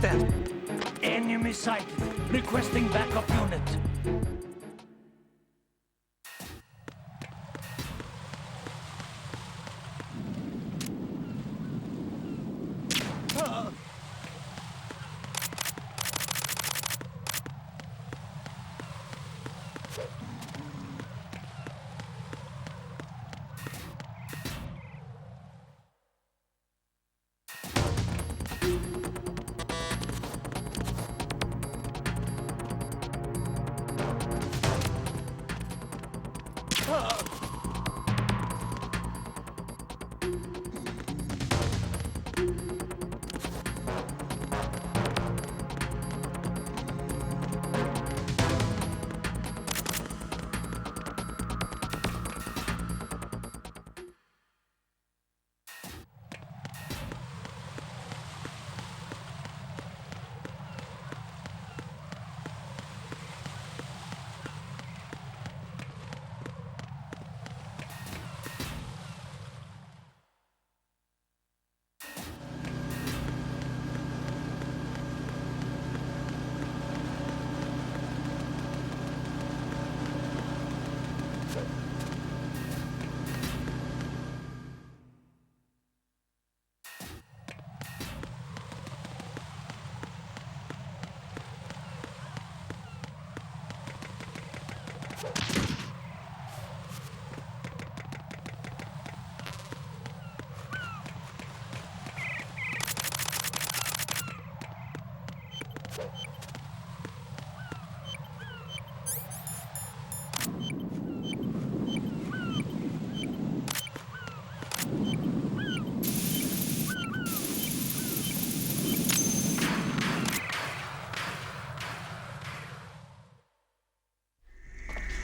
that? Enemy sighted. Requesting backup unit.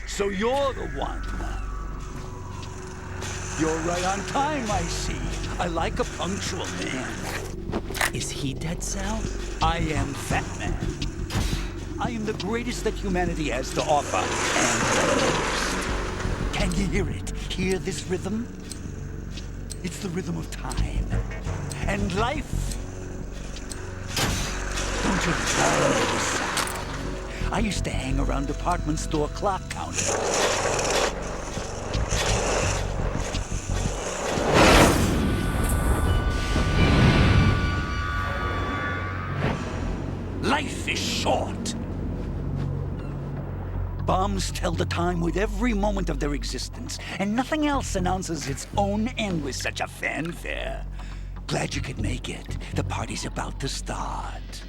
So you're the one. You're right on time, I see. I like a punctual man. Is he Dead Cell? I am Fat Man. I am the greatest that humanity has to offer, and the most. Can you hear it? Hear this rhythm? It's the rhythm of time. And life. Don't you love this sound? I used to hang around department store clock counters. Life is short. Bombs tell the time with every moment of their existence, and nothing else announces its own end with such a fanfare. Glad you could make it. The party's about to start.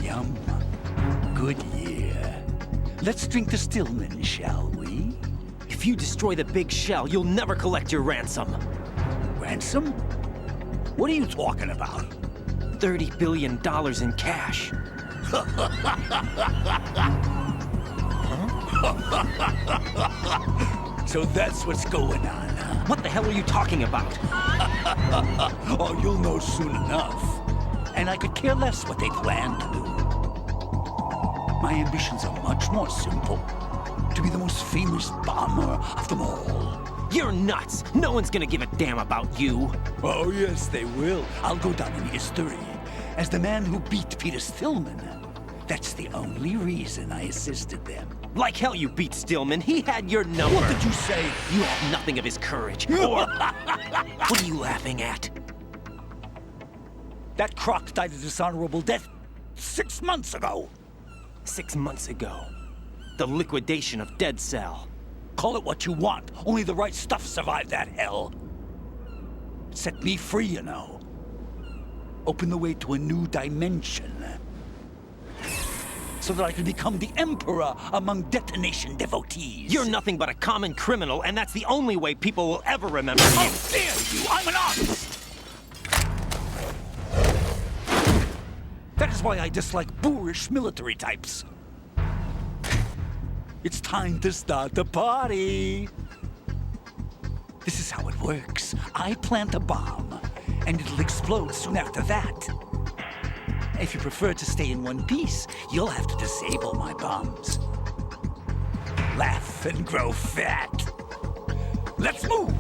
Yum. Good year. Let's drink to Stillman, shall we? If you destroy the big shell, you'll never collect your ransom. Ransom? What are you talking about? $30 billion in cash. So that's what's going on, huh? What the hell are you talking about? Oh, you'll know soon enough. And I could care less what they plan to do. My ambitions are much more simple. To be the most famous bomber of them all. You're nuts! No one's gonna give a damn about you. Oh, yes, they will. I'll go down in history as the man who beat Peter Stillman. That's the only reason I assisted them. Like hell you beat Stillman. He had your number. What did you say? You have nothing of his courage. Or... What are you laughing at? That croc died a dishonorable death 6 months ago. 6 months ago. The liquidation of Dead Cell. Call it what you want. Only the right stuff survived that hell. Set me free, you know. Open the way to a new dimension. So that I can become the emperor among detonation devotees. You're nothing but a common criminal, and that's the only way people will ever remember you. How dare you! I'm an artist! That is why I dislike boorish military types. It's time to start the party. This is how it works. I plant a bomb, and it'll explode soon after that. If you prefer to stay in one piece, you'll have to disable my bombs. Laugh and grow fat. Let's move!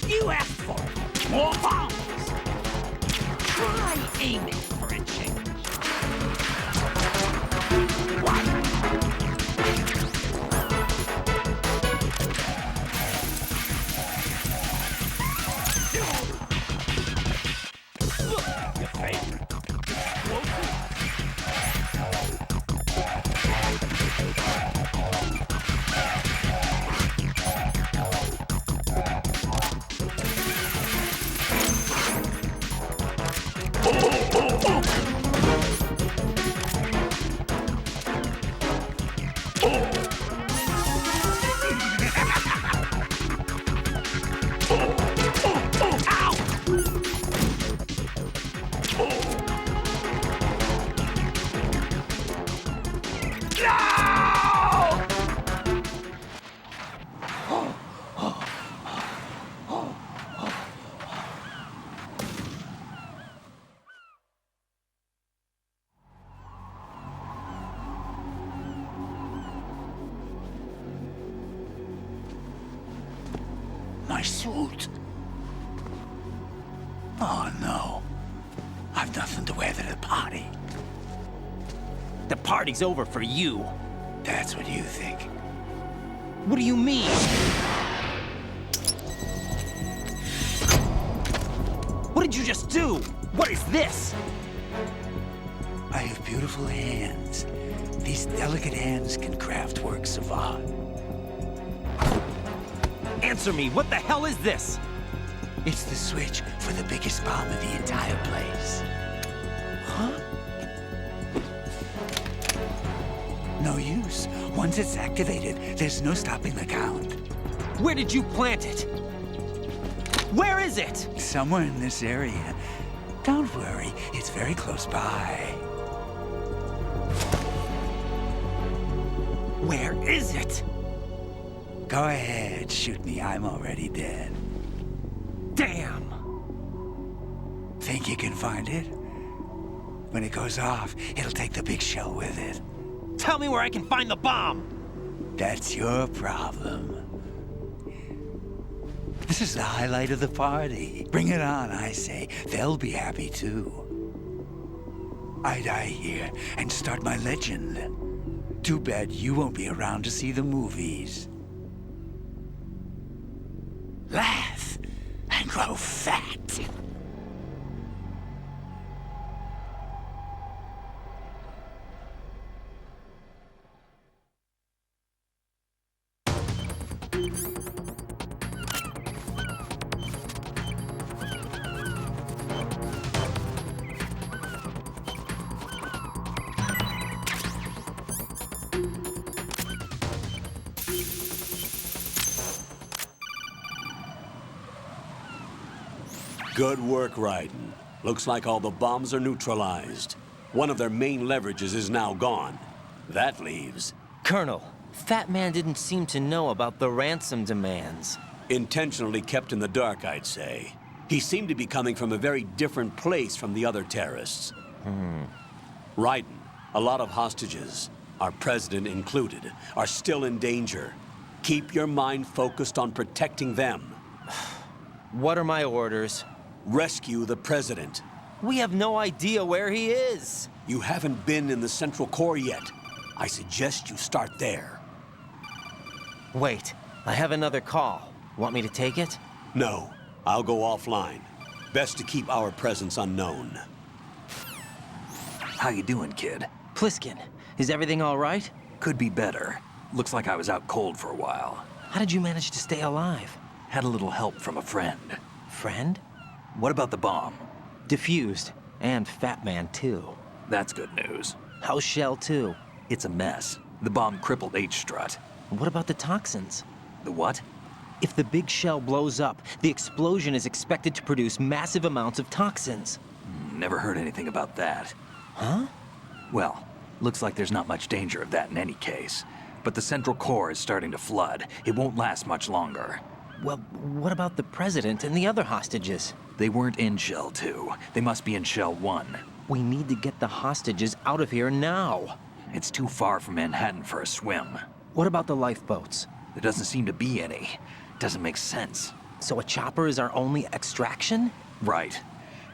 You asked for it. More bombs. Try aiming for a change. What? Your favorite. My suit. Oh, no. I've nothing to wear to the party. The party's over for you. That's what you think. What do you mean? What did you just do? What is this? I have beautiful hands. These delicate hands can craft works of art. Answer me, what the hell is this? It's the switch for the biggest bomb in the entire place. Huh? No use. Once it's activated, there's no stopping the count. Where did you plant it? Where is it? Somewhere in this area. Don't worry, it's very close by. Where is it? Go ahead, shoot me. I'm already dead. Damn! Think you can find it? When it goes off, it'll take the big shell with it. Tell me where I can find the bomb! That's your problem. This is the highlight of the party. Bring it on, I say. They'll be happy too. I die here and start my legend. Too bad you won't be around to see the movies. grow fat. Good work, Raiden. Looks like all the bombs are neutralized. One of their main leverages is now gone. That leaves... Colonel, Fat Man didn't seem to know about the ransom demands. Intentionally kept in the dark, I'd say. He seemed to be coming from a very different place from the other terrorists. Raiden, a lot of hostages, our president included, are still in danger. Keep your mind focused on protecting them. What are my orders? Rescue the president. We have no idea where he is. You haven't been in the Central Core yet. I suggest you start there. Wait, I have another call. Want me to take it? No, I'll go offline. Best to keep our presence unknown. How you doing, kid? Pliskin, is everything all right? Could be better. Looks like I was out cold for a while. How did you manage to stay alive? Had a little help from a friend. Friend? What about the bomb? Diffused. And Fat Man, too. That's good news. How's Shell, too? It's a mess. The bomb crippled H-Strut. What about the toxins? The what? If the big shell blows up, the explosion is expected to produce massive amounts of toxins. Never heard anything about that. Huh? Well, looks like there's not much danger of that in any case. But the Central Core is starting to flood. It won't last much longer. Well, what about the president and the other hostages? They weren't in Shell 2. They must be in Shell 1. We need to get the hostages out of here now. It's too far from Manhattan for a swim. What about the lifeboats? There doesn't seem to be any. Doesn't make sense. So a chopper is our only extraction? Right.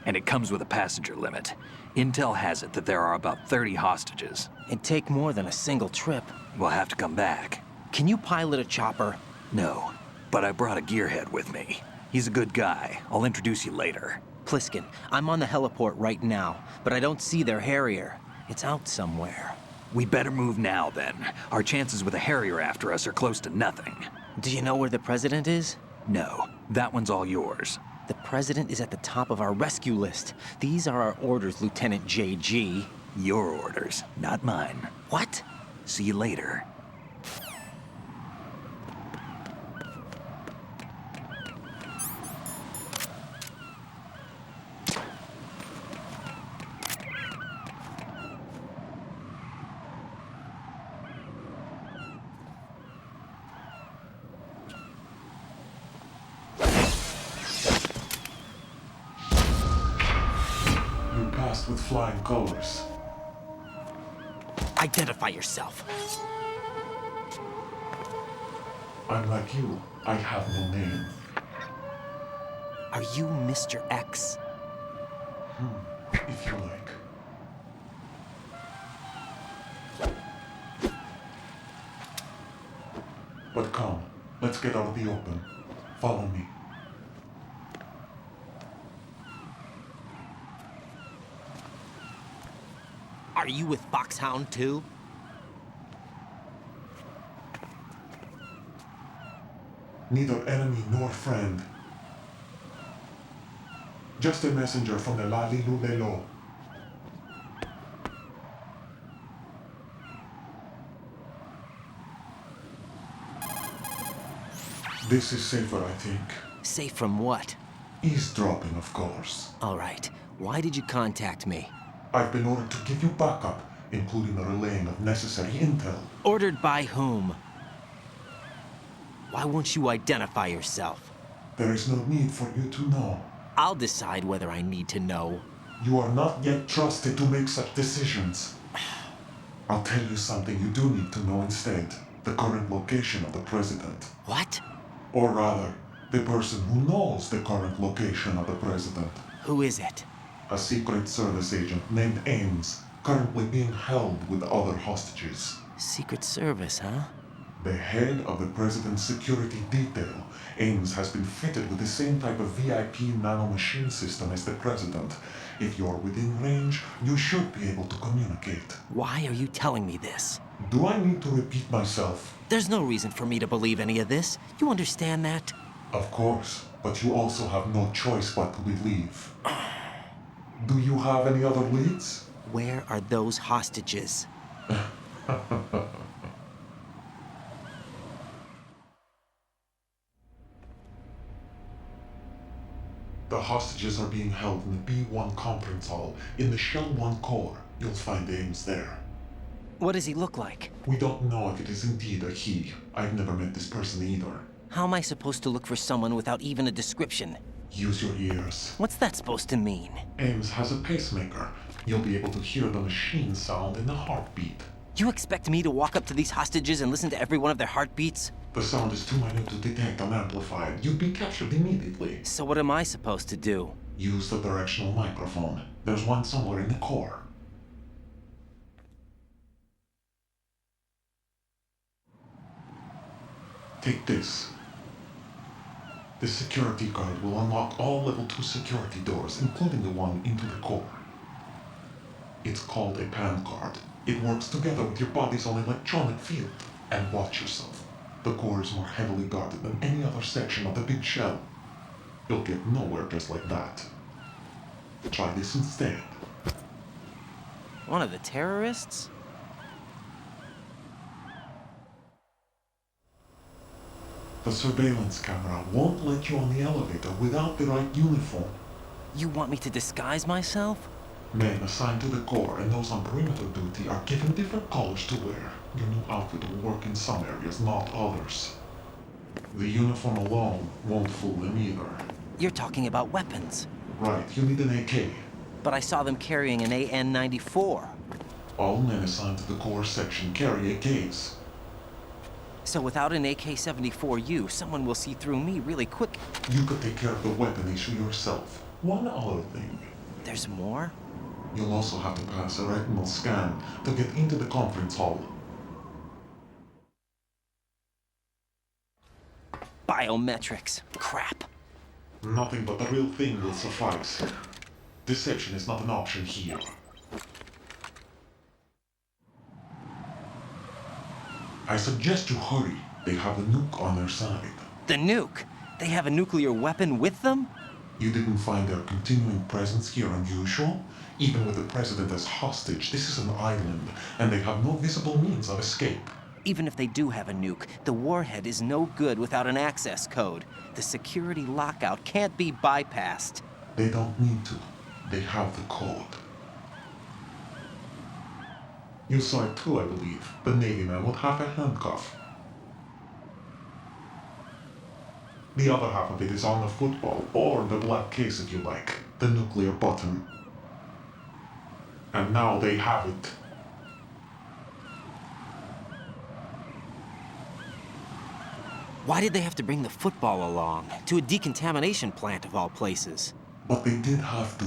And it comes with a passenger limit. Intel has it that there are about 30 hostages. It'd take more than a single trip. We'll have to come back. Can you pilot a chopper? No, but I brought a gearhead with me. He's a good guy. I'll introduce you later. Pliskin, I'm on the heliport right now, but I don't see their Harrier. It's out somewhere. We better move now, then. Our chances with a Harrier after us are close to nothing. Do you know where the president is? No, that one's all yours. The president is at the top of our rescue list. These are our orders, Lieutenant JG. Your orders, not mine. What? See you later. With flying colors. Identify yourself. I'm like you. I have no name. Are you Mr. X? If you like. But come, let's get out of the open. Follow me. Are you with Foxhound too? Neither enemy nor friend. Just a messenger from the Lali Lulelo. This is safer, I think. Safe from what? Eavesdropping, of course. All right. Why did you contact me? I've been ordered to give you backup, including the relaying of necessary intel. Ordered by whom? Why won't you identify yourself? There is no need for you to know. I'll decide whether I need to know. You are not yet trusted to make such decisions. I'll tell you something you do need to know instead. The current location of the president. What? Or rather, the person who knows the current location of the president. Who is it? A Secret Service agent named Ames, currently being held with other hostages. Secret Service, huh? The head of the President's security detail, Ames, has been fitted with the same type of VIP nanomachine system as the President. If you're within range, you should be able to communicate. Why are you telling me this? Do I need to repeat myself? There's no reason for me to believe any of this. You understand that? Of course, but you also have no choice but to believe. Do you have any other leads? Where are those hostages? The hostages are being held in the B1 conference hall in the Shell 1 core. You'll find Ames there. What does he look like? We don't know if it is indeed a he. I've never met this person either. How am I supposed to look for someone without even a description? Use your ears. What's that supposed to mean? Ames has a pacemaker. You'll be able to hear the machine sound in the heartbeat. You expect me to walk up to these hostages and listen to every one of their heartbeats? The sound is too minute to detect and amplify it. You'd be captured immediately. So what am I supposed to do? Use the directional microphone. There's one somewhere in the core. Take this. This security card will unlock all level 2 security doors, including the one into the core. It's called a PAN card. It works together with your body's own electronic field. And watch yourself. The core is more heavily guarded than any other section of the big shell. You'll get nowhere just like that. Try this instead. One of the terrorists? The surveillance camera won't let you on the elevator without the right uniform. You want me to disguise myself? Men assigned to the core and those on perimeter duty are given different colors to wear. Your new outfit will work in some areas, not others. The uniform alone won't fool them either. You're talking about weapons. Right, you need an AK. But I saw them carrying an AN-94. All men assigned to the core section carry AKs. So without an AK-74U, someone will see through me really quick. You could take care of the weapon issue yourself. One other thing. There's more? You'll also have to pass a retinal scan to get into the conference hall. Biometrics. Crap. Nothing but the real thing will suffice. Deception is not an option here. I suggest you hurry. They have a nuke on their side. The nuke? They have a nuclear weapon with them? You didn't find their continuing presence here unusual? Even with the president as hostage, this is an island, and they have no visible means of escape. Even if they do have a nuke, the warhead is no good without an access code. The security lockout can't be bypassed. They don't need to. They have the code. You saw it too, I believe. The Navy man with half a handcuff. The other half of it is on the football, or the black case if you like. The nuclear button. And now they have it. Why did they have to bring the football along? To a decontamination plant of all places. But they did have to.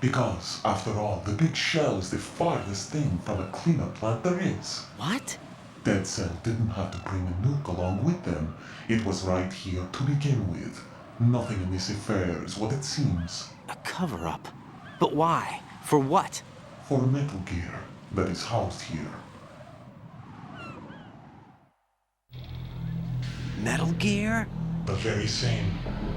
Because, after all, the big shell is the farthest thing from a cleanup plant there is. What? Dead Cell didn't have to bring a nuke along with them. It was right here to begin with. Nothing in this affair is what it seems. A cover-up? But why? For what? For Metal Gear that is housed here. Metal Gear? The very same.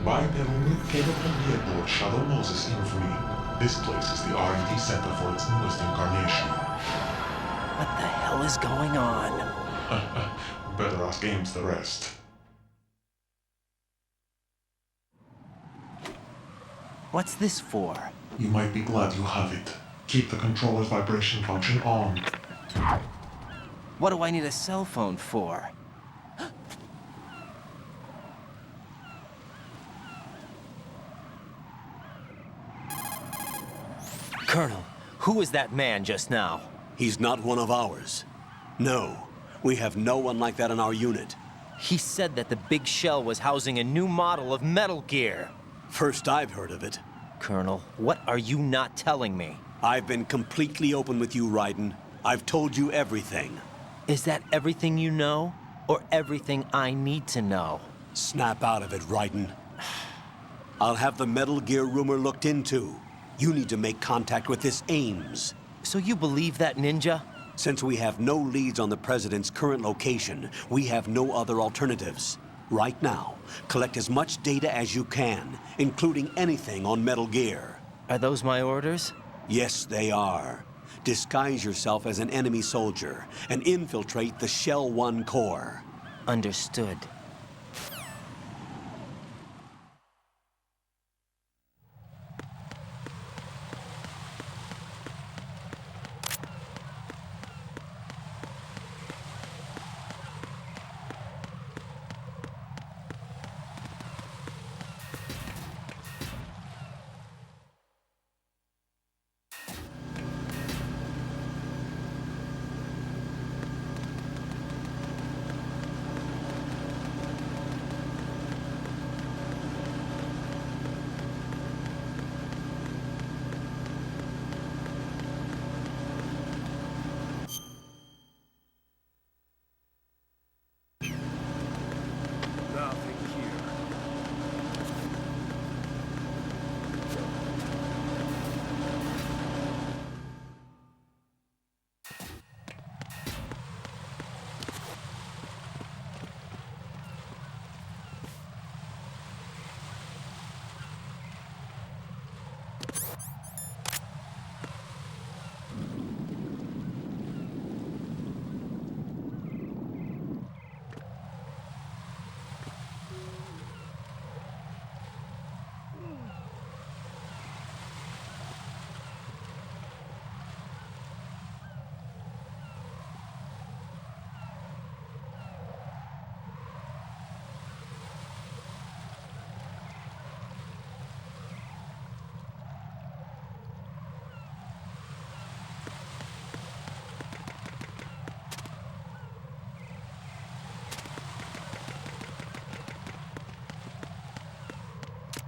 Bipedal nuke-capable vehicle of Shadow Moses infamy. This place is the R&D center for its newest incarnation. What the hell is going on? Better ask Ames the rest. What's this for? You might be glad you have it. Keep the controller's vibration function on. What do I need a cell phone for? Colonel, who was that man just now? He's not one of ours. No, we have no one like that in our unit. He said that the big shell was housing a new model of Metal Gear. First I've heard of it. Colonel, what are you not telling me? I've been completely open with you, Raiden. I've told you everything. Is that everything you know? or everything I need to know. Snap out of it, Raiden. I'll have the Metal Gear rumor looked into. You need to make contact with this Ames. So you believe that, Ninja? Since we have no leads on the President's current location, we have no other alternatives. Right now, collect as much data as you can, including anything on Metal Gear. Are those my orders? Yes, they are. Disguise yourself as an enemy soldier and infiltrate the Shell 1 core. Understood.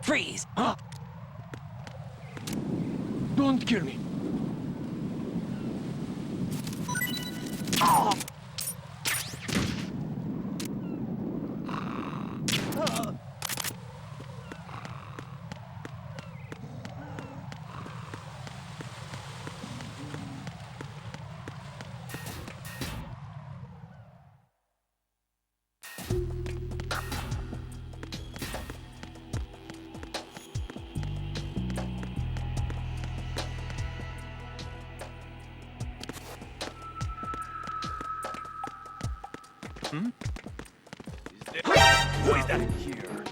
Freeze! Huh? Don't kill me. Who is that here?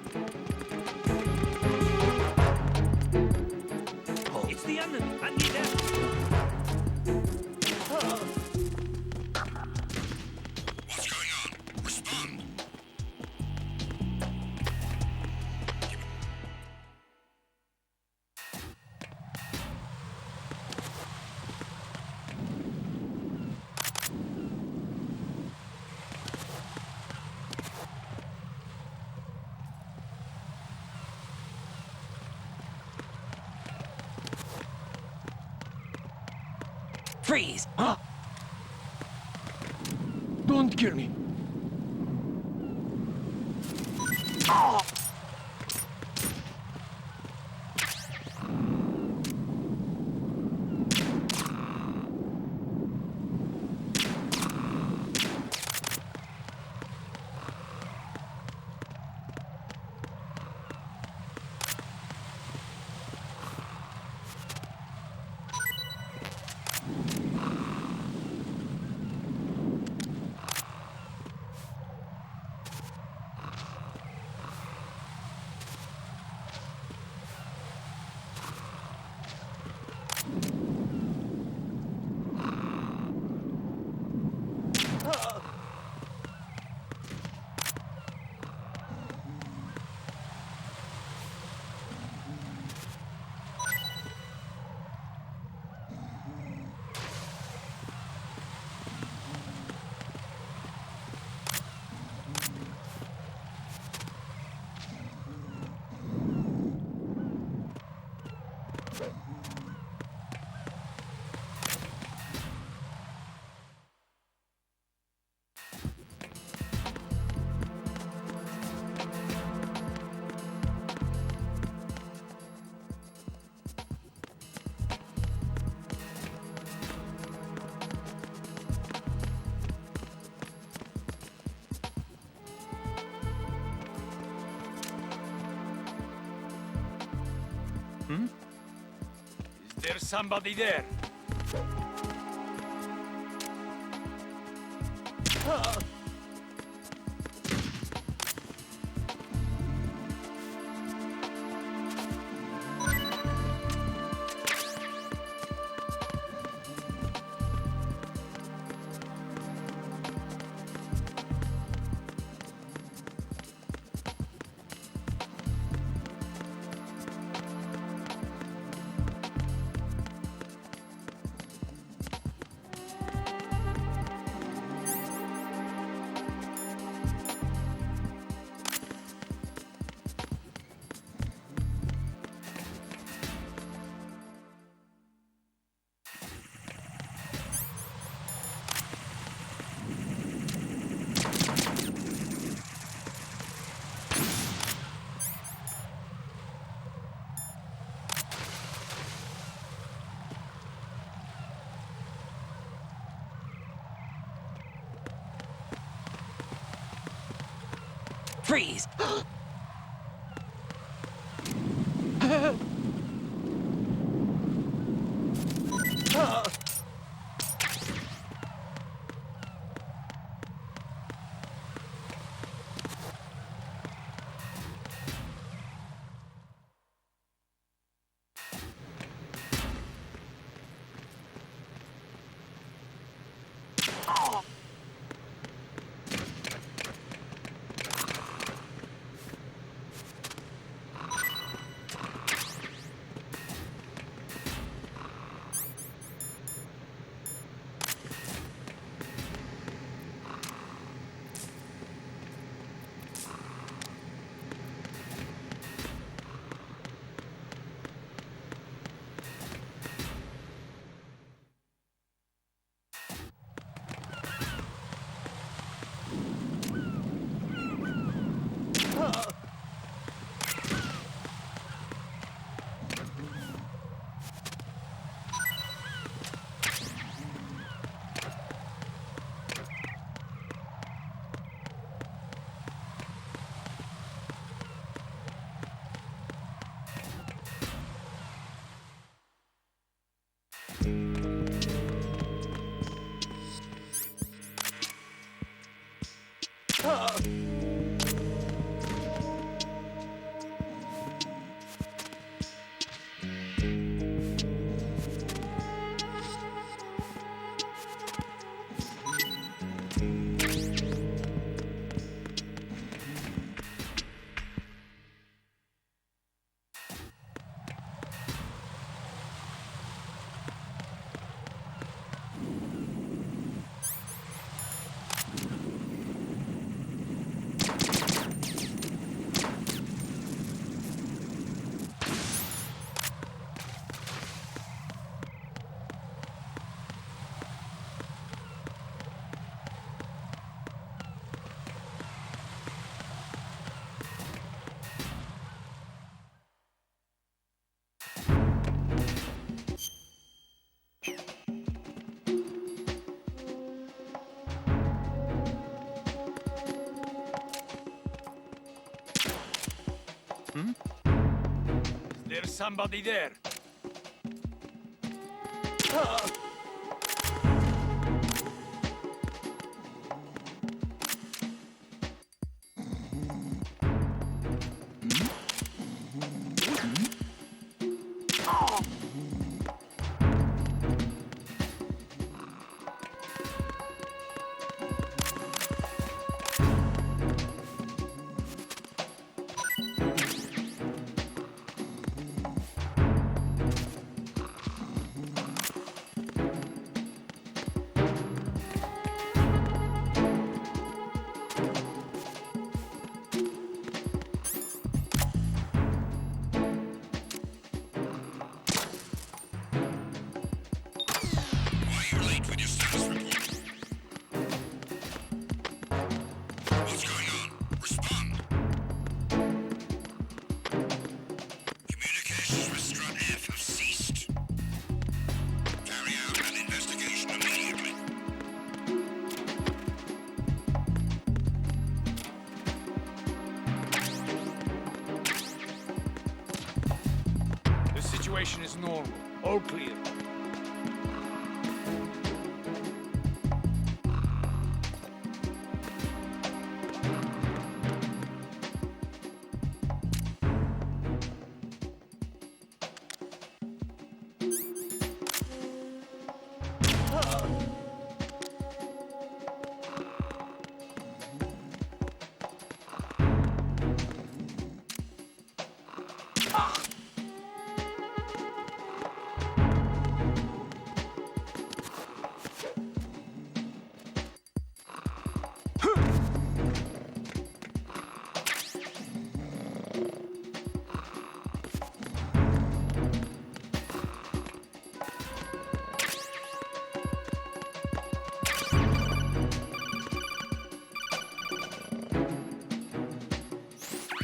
It's the unknown. I need that. What's going on? Respond. Freeze! Huh? Don't kill me. Is there somebody there? Freeze! There's somebody there. situation is normal. All clear.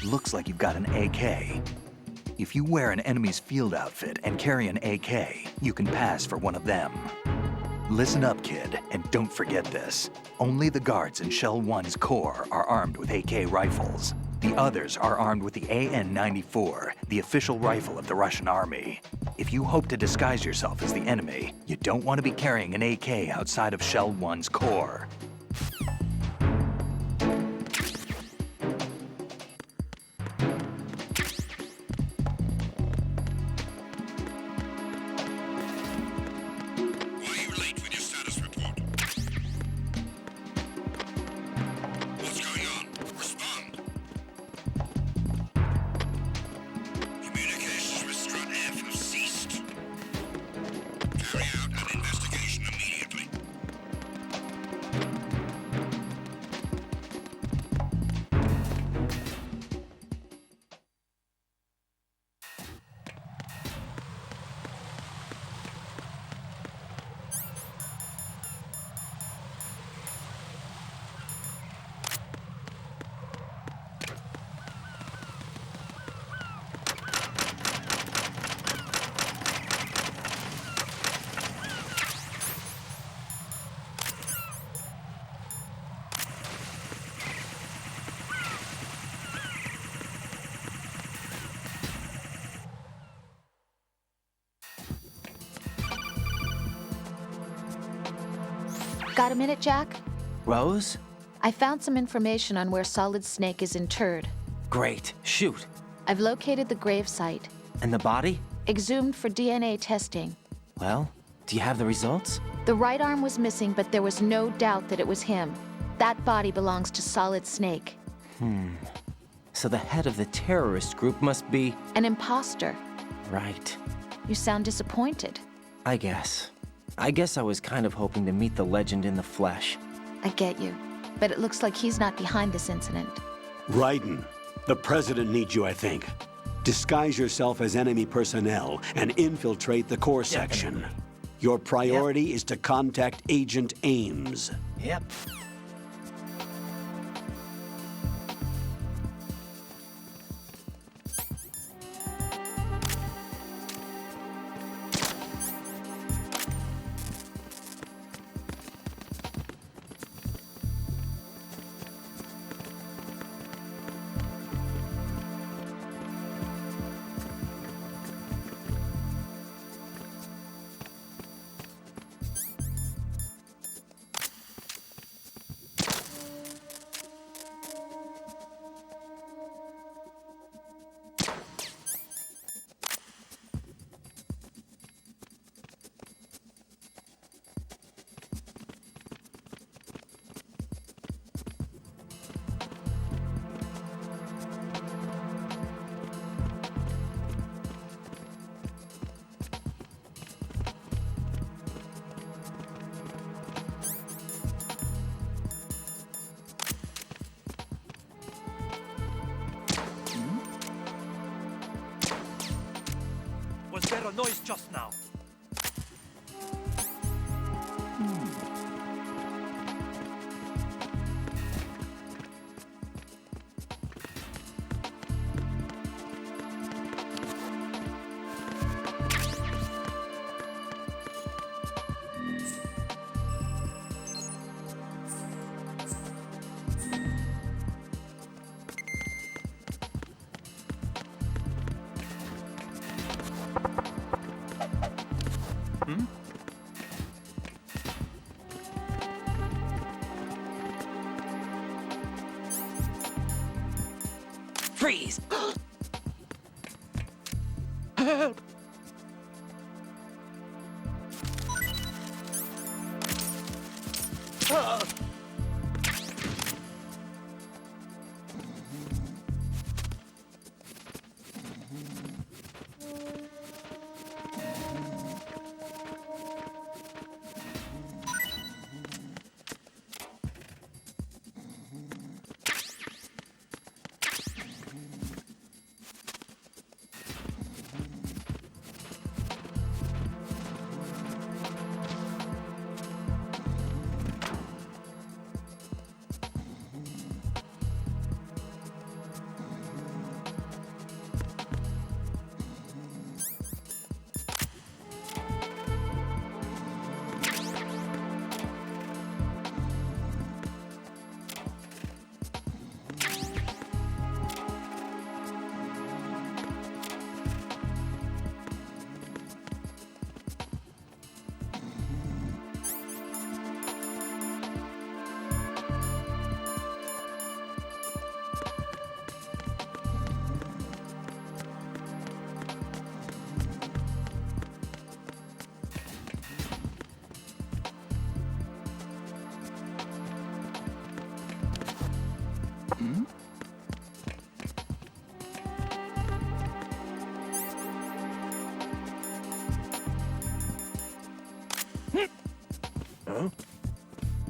Looks like you've got an AK. If you wear an enemy's field outfit and carry an AK, you can pass for one of them. Listen up, kid, and don't forget this. Only the guards in Shell 1's core are armed with AK rifles. The others are armed with the AN-94, the official rifle of the Russian army. If you hope to disguise yourself as the enemy, you don't want to be carrying an AK outside of Shell 1's core. Why are you late with your status report? What's going on? Respond. Communications with Strut F have ceased. Carry out an investigation immediately. Got a minute, Jack? Rose? I found some information on where Solid Snake is interred. Great. Shoot. I've located the grave site, And the body? exhumed for DNA testing. Well, do you have the results? The right arm was missing, but there was no doubt that it was him. That body belongs to Solid Snake. So the head of the terrorist group must be... An imposter. Right. You sound disappointed. I guess I was kind of hoping to meet the legend in the flesh. I get you. But it looks like he's not behind this incident. Raiden, the president needs you, I think. Disguise yourself as enemy personnel and infiltrate the core section. Your priority is to contact Agent Ames. Yep. Was there a noise just now? Freeze! Help!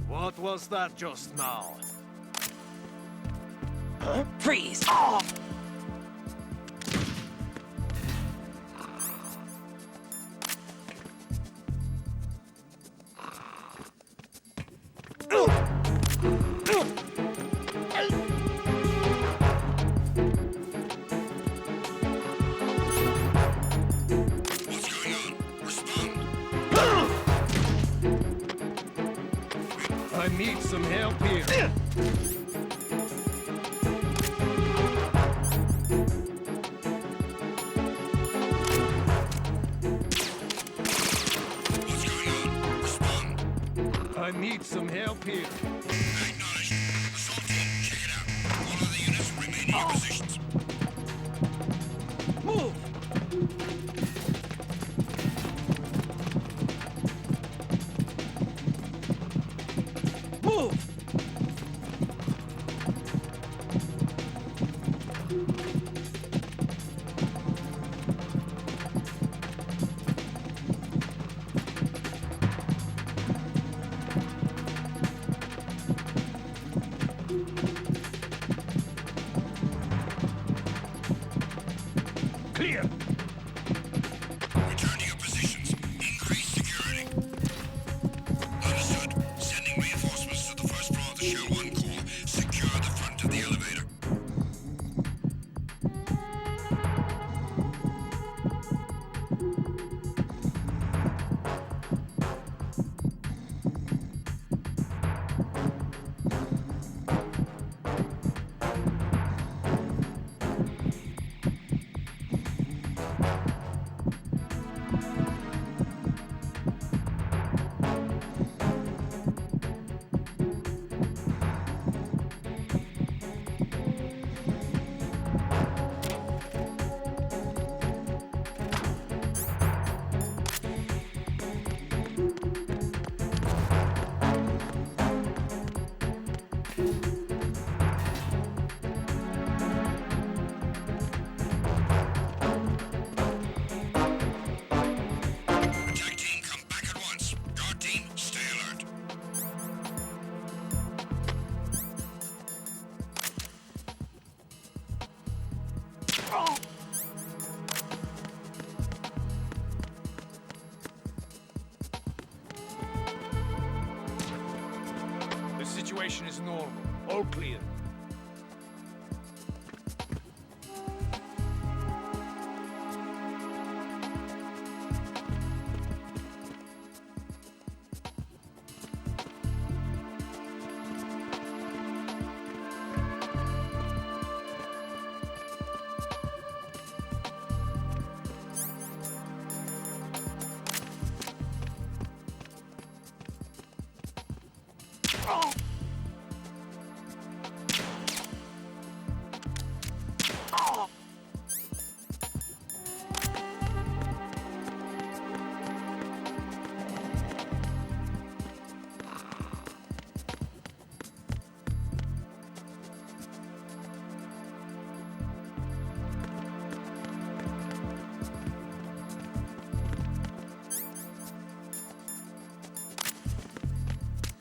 What was that just now? Freeze! What's going on? Respond. I need some help here. What's going on? Respond. I need some help here. Acknowledged. Assault team, check it out. All other units remain in your positions. Move! Move! Clear! Return to your positions. Increase security. Understood. Sending reinforcements to the first floor of the Shell 1 core. Secure the front of the elevator. Attack team, come back at once. Guard team, stay alert. The situation is normal. All clear.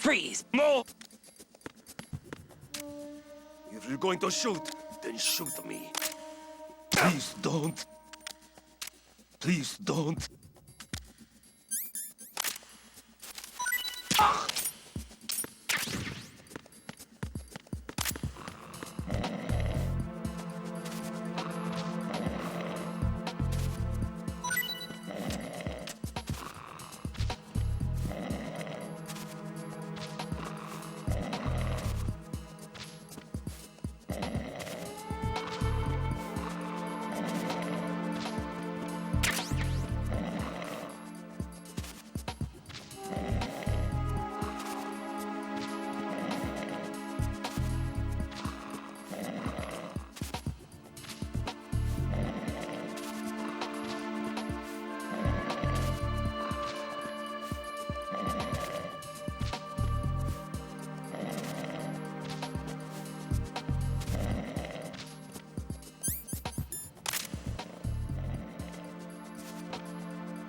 Freeze! No! If you're going to shoot, then shoot me. Please don't. Please don't.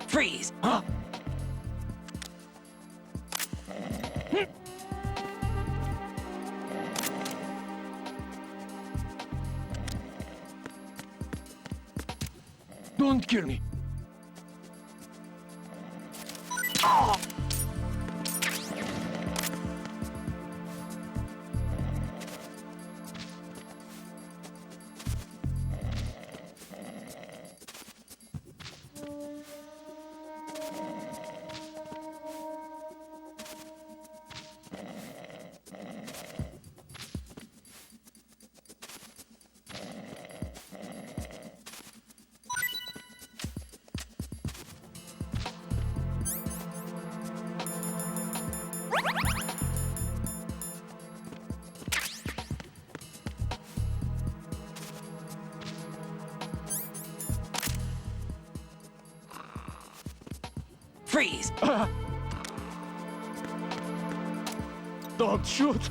Freeze! Huh? Don't kill me. Freeze! Don't shoot.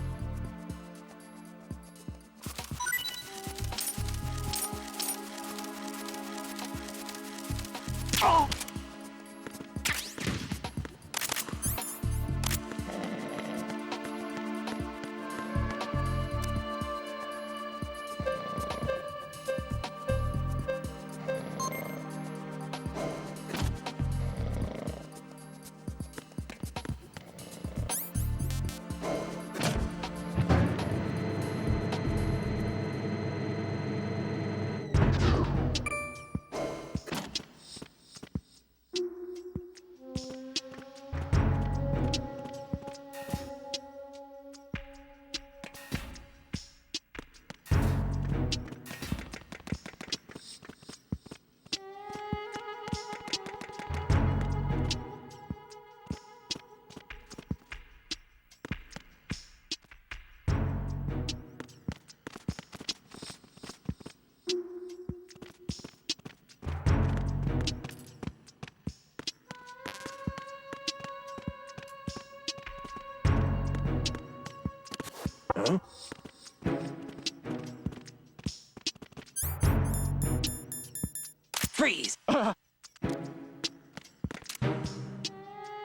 Freeze!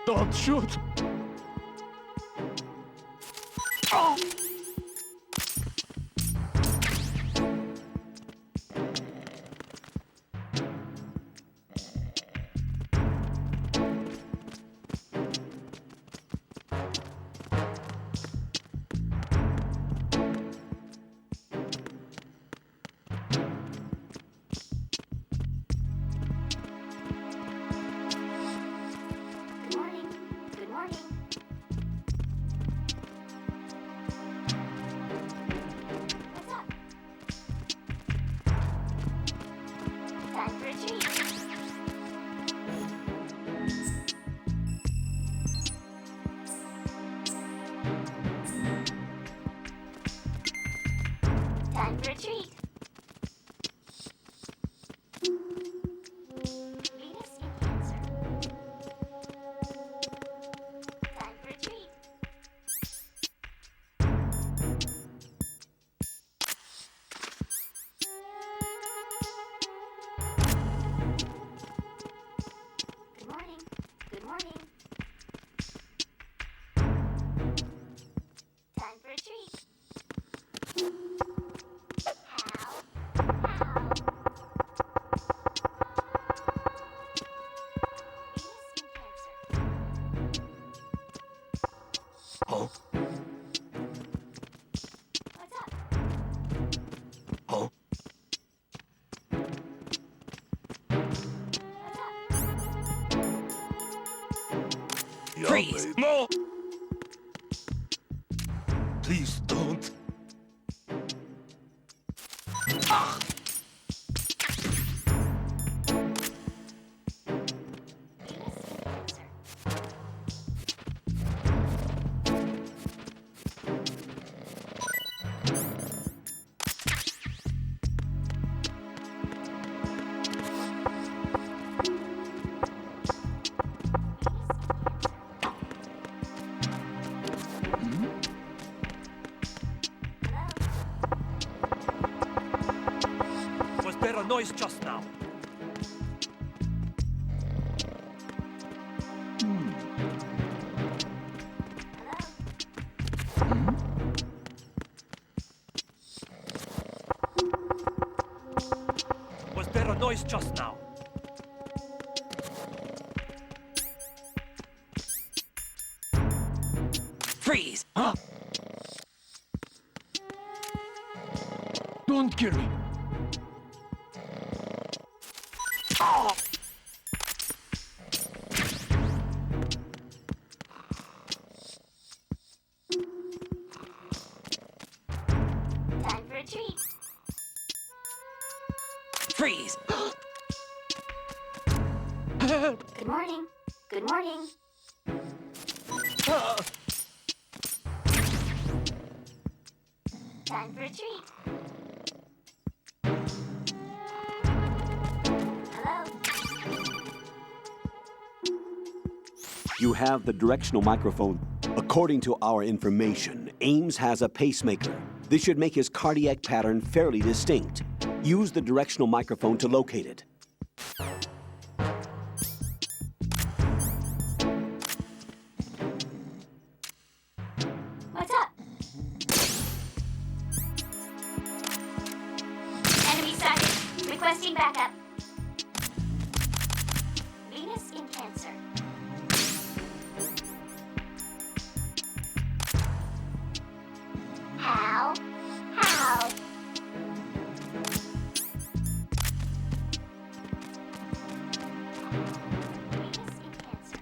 Don't shoot. Good morning. Good morning. Freeze! No! Please don't. Was there a noise just now? Was there a noise just now? Freeze! Huh? Don't kill me. Time for a treat. Freeze! Good morning. Good morning. Time for a treat. Hello. You have the directional microphone. According to our information, Ames has a pacemaker. This should make his cardiac pattern fairly distinct. Use the directional microphone to locate it. What's up? Enemy sighted. Requesting backup. Venus in Cancer. How? How? Venus in Cancer.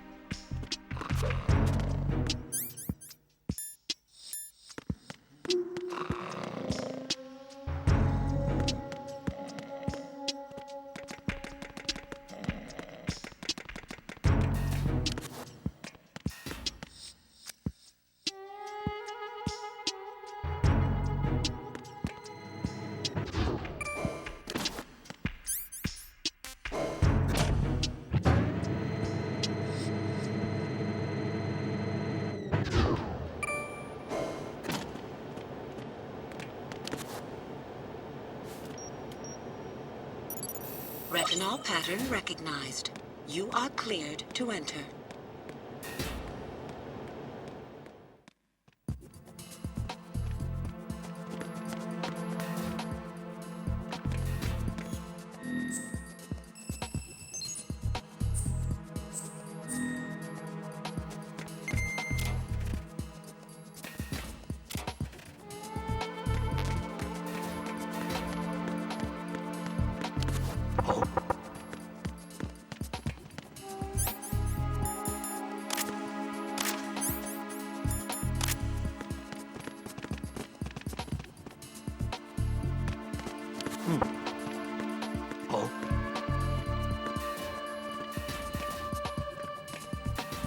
Retinol pattern recognized. You are cleared to enter.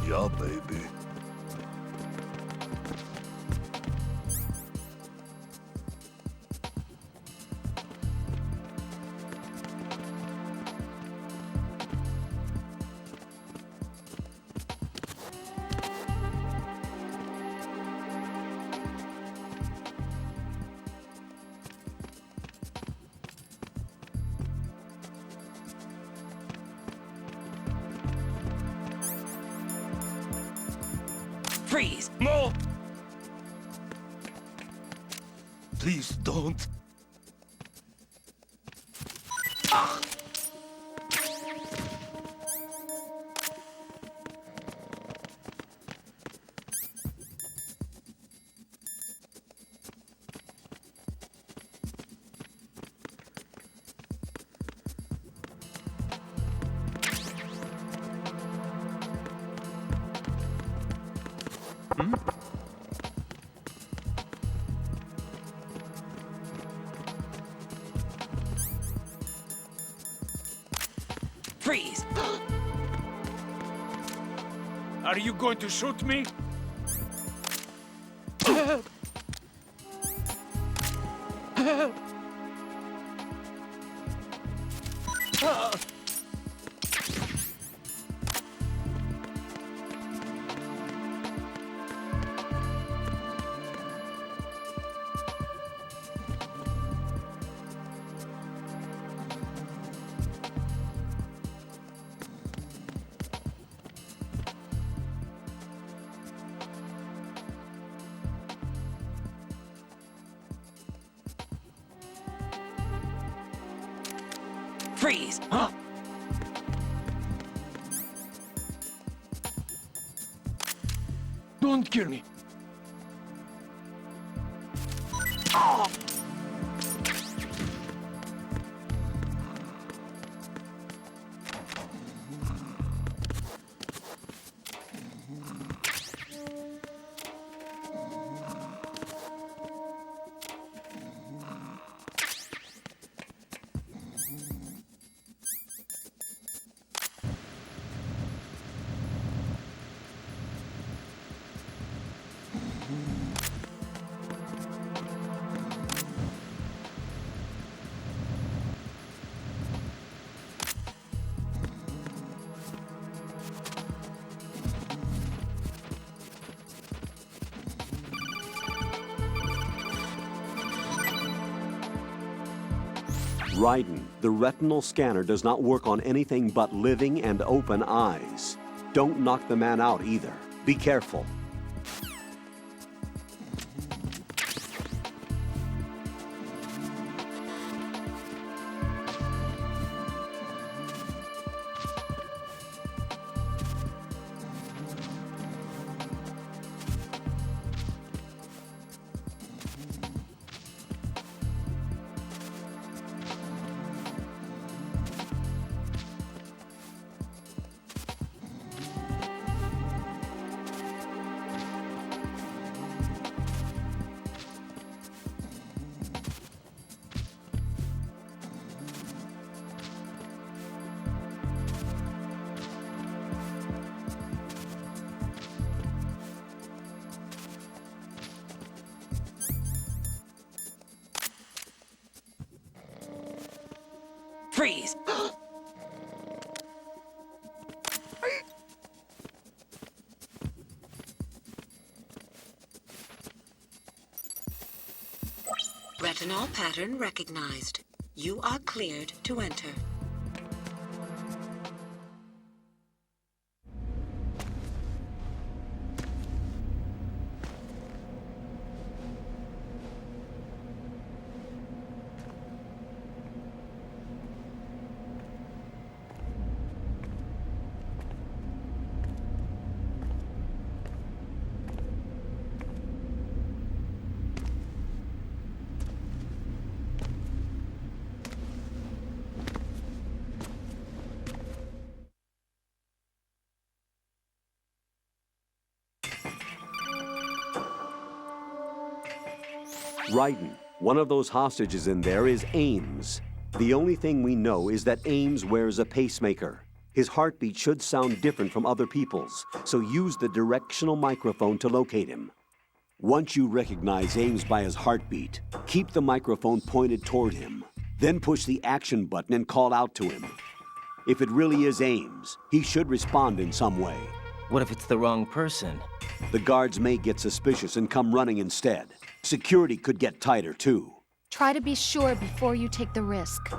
Yeah, baby. Freeze! No! Please don't. Freeze! Are you going to shoot me? Freeze! Huh? Don't kill me. Raiden, the retinal scanner does not work on anything but living and open eyes. Don't knock the man out either. Be careful. Freeze! Retinol pattern recognized. You are cleared to enter. Raiden, one of those hostages in there is Ames. The only thing we know is that Ames wears a pacemaker. His heartbeat should sound different from other people's, so use the directional microphone to locate him. Once you recognize Ames by his heartbeat, keep the microphone pointed toward him. Then push the action button and call out to him. If it really is Ames, he should respond in some way. What if it's the wrong person? The guards may get suspicious and come running instead. Security could get tighter, too. Try to be sure before you take the risk.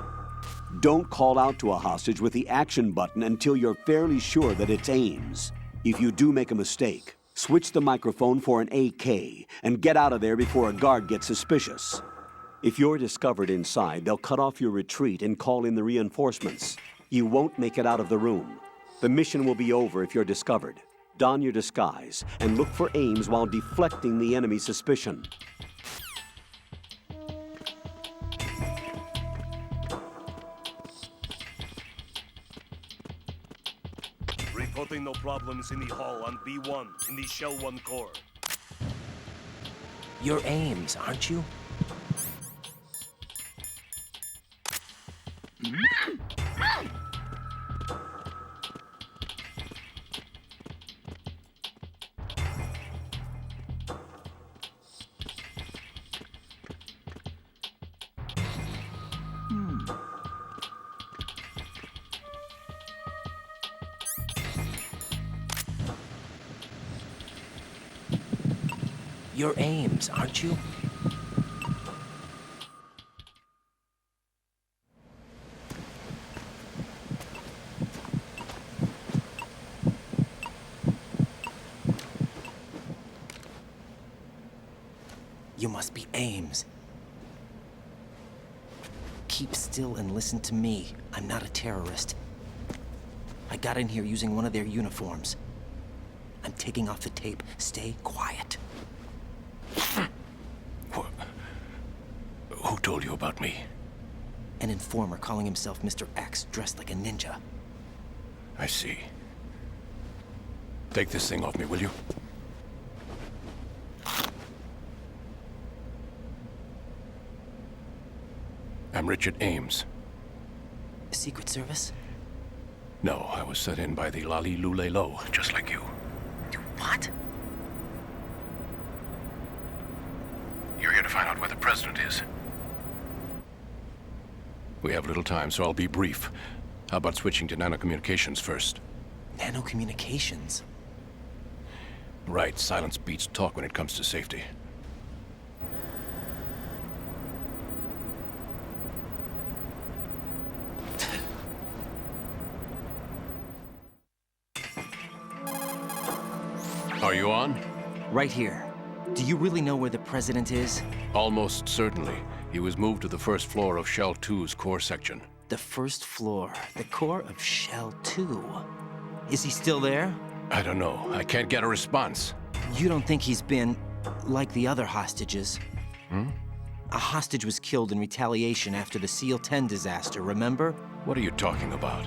Don't call out to a hostage with the action button until you're fairly sure that it's Ames. If you do make a mistake, switch the microphone for an AK and get out of there before a guard gets suspicious. If you're discovered inside, they'll cut off your retreat and call in the reinforcements. You won't make it out of the room. The mission will be over if you're discovered. Don your disguise and look for Ames while deflecting the enemy's suspicion. Reporting no problems in the hall on B1 in the Shell 1 core. You're Ames, aren't you? You're Ames, aren't you? You must be Ames. Keep still and listen to me. I'm not a terrorist. I got in here using one of their uniforms. I'm taking off the tape. Stay quiet. Who told you about me? An informer calling himself Mr. X, dressed like a ninja. I see. Take this thing off me, will you? I'm Richard Ames. Secret Service? No, I was sent in by the Lali Lule Lo, just like you. What? You're here to find out where the president is. We have little time, so I'll be brief. How about switching to nanocommunications first? Nanocommunications? Right, silence beats talk when it comes to safety. Are you on? Right here. Do you really know where the president is? Almost certainly. He was moved to the first floor of Shell 2's core section. The first floor. The core of Shell 2. Is he still there? I don't know. I can't get a response. You don't think he's been like the other hostages? A hostage was killed in retaliation after the SEAL 10 disaster, remember? What are you talking about?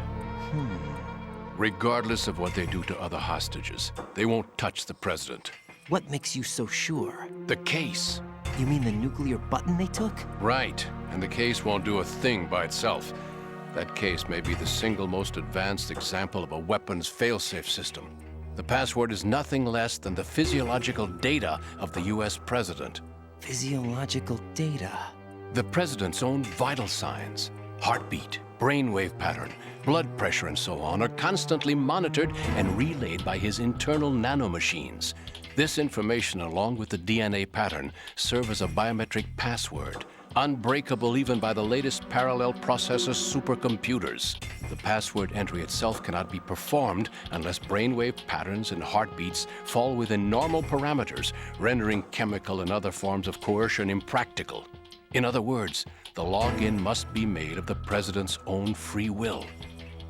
Regardless of what they do to other hostages, they won't touch the president. What makes you so sure? The case. You mean the nuclear button they took? Right. And the case won't do a thing by itself. That case may be the single most advanced example of a weapons failsafe system. The password is nothing less than the physiological data of the US president. Physiological data? The president's own vital signs, heartbeat, brainwave pattern, blood pressure, and so on, are constantly monitored and relayed by his internal nanomachines. This information, along with the DNA pattern, serve as a biometric password, unbreakable even by the latest parallel processor supercomputers. The password entry itself cannot be performed unless brainwave patterns and heartbeats fall within normal parameters, rendering chemical and other forms of coercion impractical. In other words, the login must be made of the president's own free will.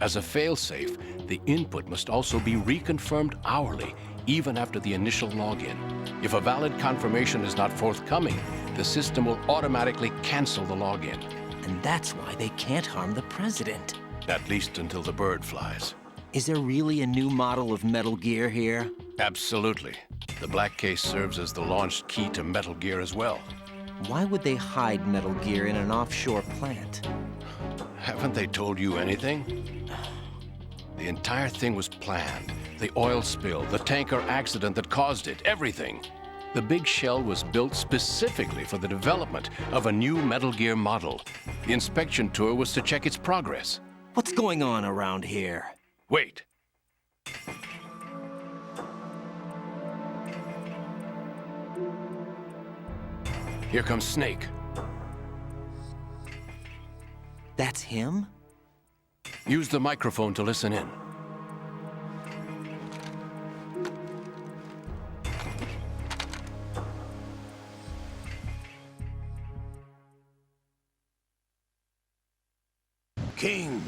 As a failsafe, the input must also be reconfirmed hourly, even after the initial login. If a valid confirmation is not forthcoming, the system will automatically cancel the login. And that's why they can't harm the president. At least until the bird flies. Is there really a new model of Metal Gear here? Absolutely. The black case serves as the launch key to Metal Gear as well. Why would they hide Metal Gear in an offshore plant? Haven't they told you anything? The entire thing was planned. The oil spill, the tanker accident that caused it, everything. The big shell was built specifically for the development of a new Metal Gear model. The inspection tour was to check its progress. What's going on around here? Wait. Here comes Snake. That's him? Use the microphone to listen in. King!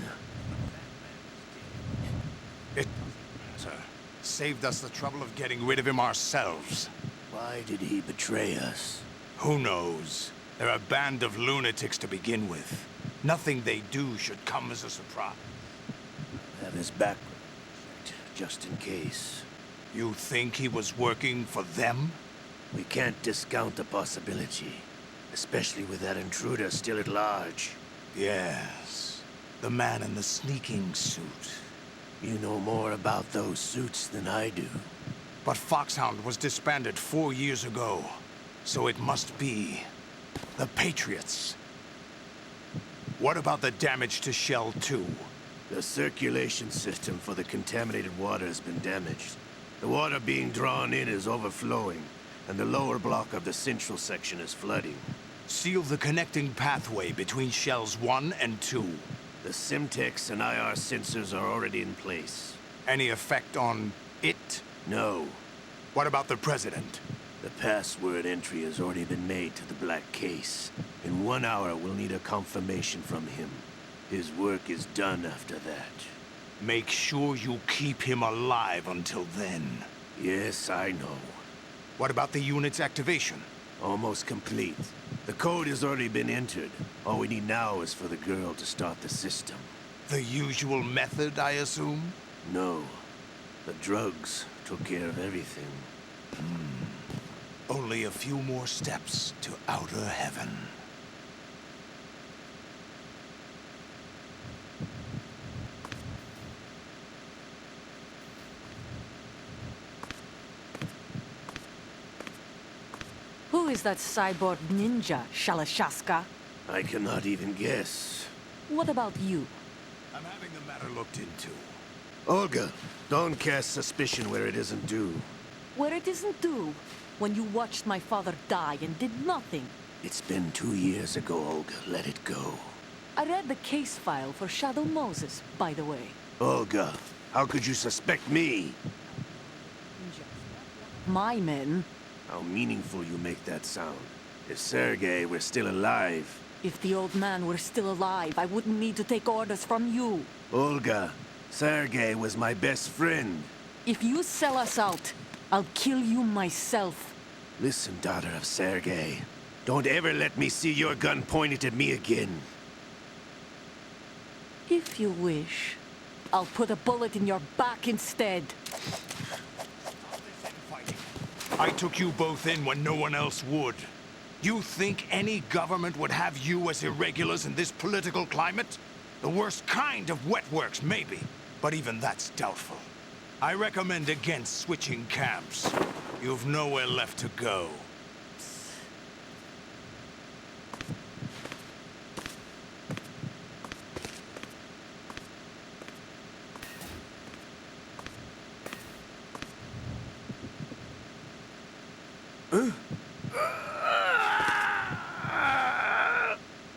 It, sir, saved us the trouble of getting rid of him ourselves. Why did he betray us? Who knows? They're a band of lunatics to begin with. Nothing they do should come as a surprise. Have his back just in case. You think he was working for them? We can't discount the possibility, especially with that intruder still at large. Yes, the man in the sneaking suit. You know more about those suits than I do. But Foxhound was disbanded 4 years ago, so it must be the Patriots. What about the damage to Shell 2? The circulation system for the contaminated water has been damaged. The water being drawn in is overflowing, and the lower block of the central section is flooding. Seal the connecting pathway between shells 1 and 2. The Simtex and IR sensors are already in place. Any effect on it? No. What about the President? The password entry has already been made to the black case. In 1 hour, we'll need a confirmation from him. His work is done after that. Make sure you keep him alive until then. Yes, I know. What about the unit's activation? Almost complete. The code has already been entered. All we need now is for the girl to start the system. The usual method, I assume? No. The drugs took care of everything. Only a few more steps to outer heaven. Who is that cyborg ninja, Shalashaska? I cannot even guess. What about you? I'm having the matter looked into. Olga, don't cast suspicion where it isn't due. Where it isn't due, when you watched my father die and did nothing. It's been 2 years ago, Olga. Let it go. I read the case file for Shadow Moses, by the way. Olga, how could you suspect me? My men. How meaningful you make that sound. If Sergei were still alive... If the old man were still alive, I wouldn't need to take orders from you. Olga, Sergei was my best friend. If you sell us out, I'll kill you myself. Listen, daughter of Sergei. Don't ever let me see your gun pointed at me again. If you wish, I'll put a bullet in your back instead. I took you both in when no one else would. You think any government would have you as irregulars in this political climate? The worst kind of wet works, maybe. But even that's doubtful. I recommend against switching camps. You've nowhere left to go.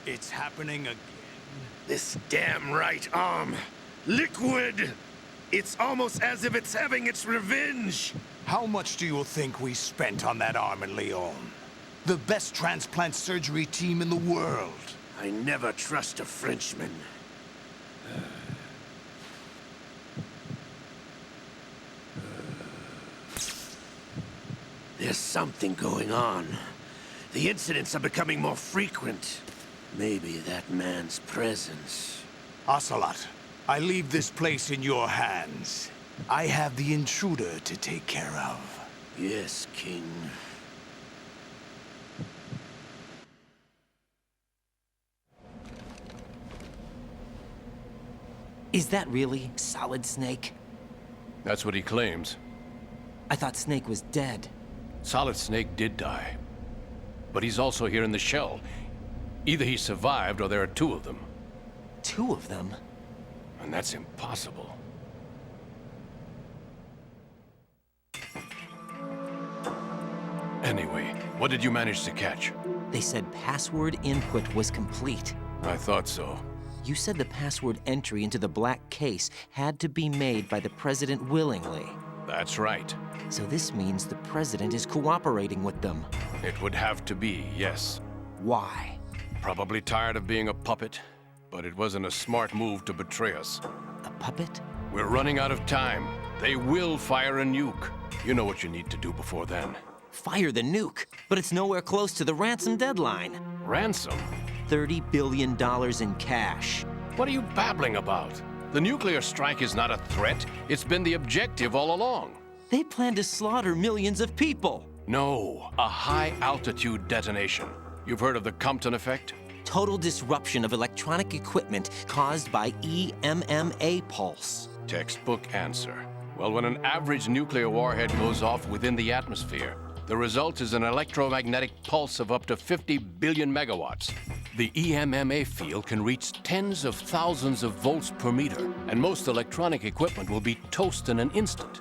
It's happening again. This damn right arm. Liquid! It's almost as if it's having its revenge! How much do you think we spent on that arm in Lyon? The best transplant surgery team in the world. I never trust a Frenchman. There's something going on. The incidents are becoming more frequent. Maybe that man's presence. Ocelot, I leave this place in your hands. I have the intruder to take care of. Yes, King. Is that really Solid Snake? That's what he claims. I thought Snake was dead. Solid Snake did die. But he's also here in the shell. Either he survived or there are 2 of them. 2 of them? And that's impossible. Anyway, what did you manage to catch? They said password input was complete. I thought so. You said the password entry into the black case had to be made by the President willingly. That's right. So this means the President is cooperating with them. It would have to be, yes. Why? Probably tired of being a puppet, but it wasn't a smart move to betray us. A puppet? We're running out of time. They will fire a nuke. You know what you need to do before then. Fire the nuke, but it's nowhere close to the ransom deadline. Ransom? $30 billion in cash. What are you babbling about? The nuclear strike is not a threat. It's been the objective all along. They plan to slaughter millions of people. No, a high-altitude detonation. You've heard of the Hampton effect? Total disruption of electronic equipment caused by EMMA pulse. Textbook answer. Well, when an average nuclear warhead goes off within the atmosphere, the result is an electromagnetic pulse of up to 50 billion megawatts. The EMMA field can reach tens of thousands of volts per meter, and most electronic equipment will be toast in an instant.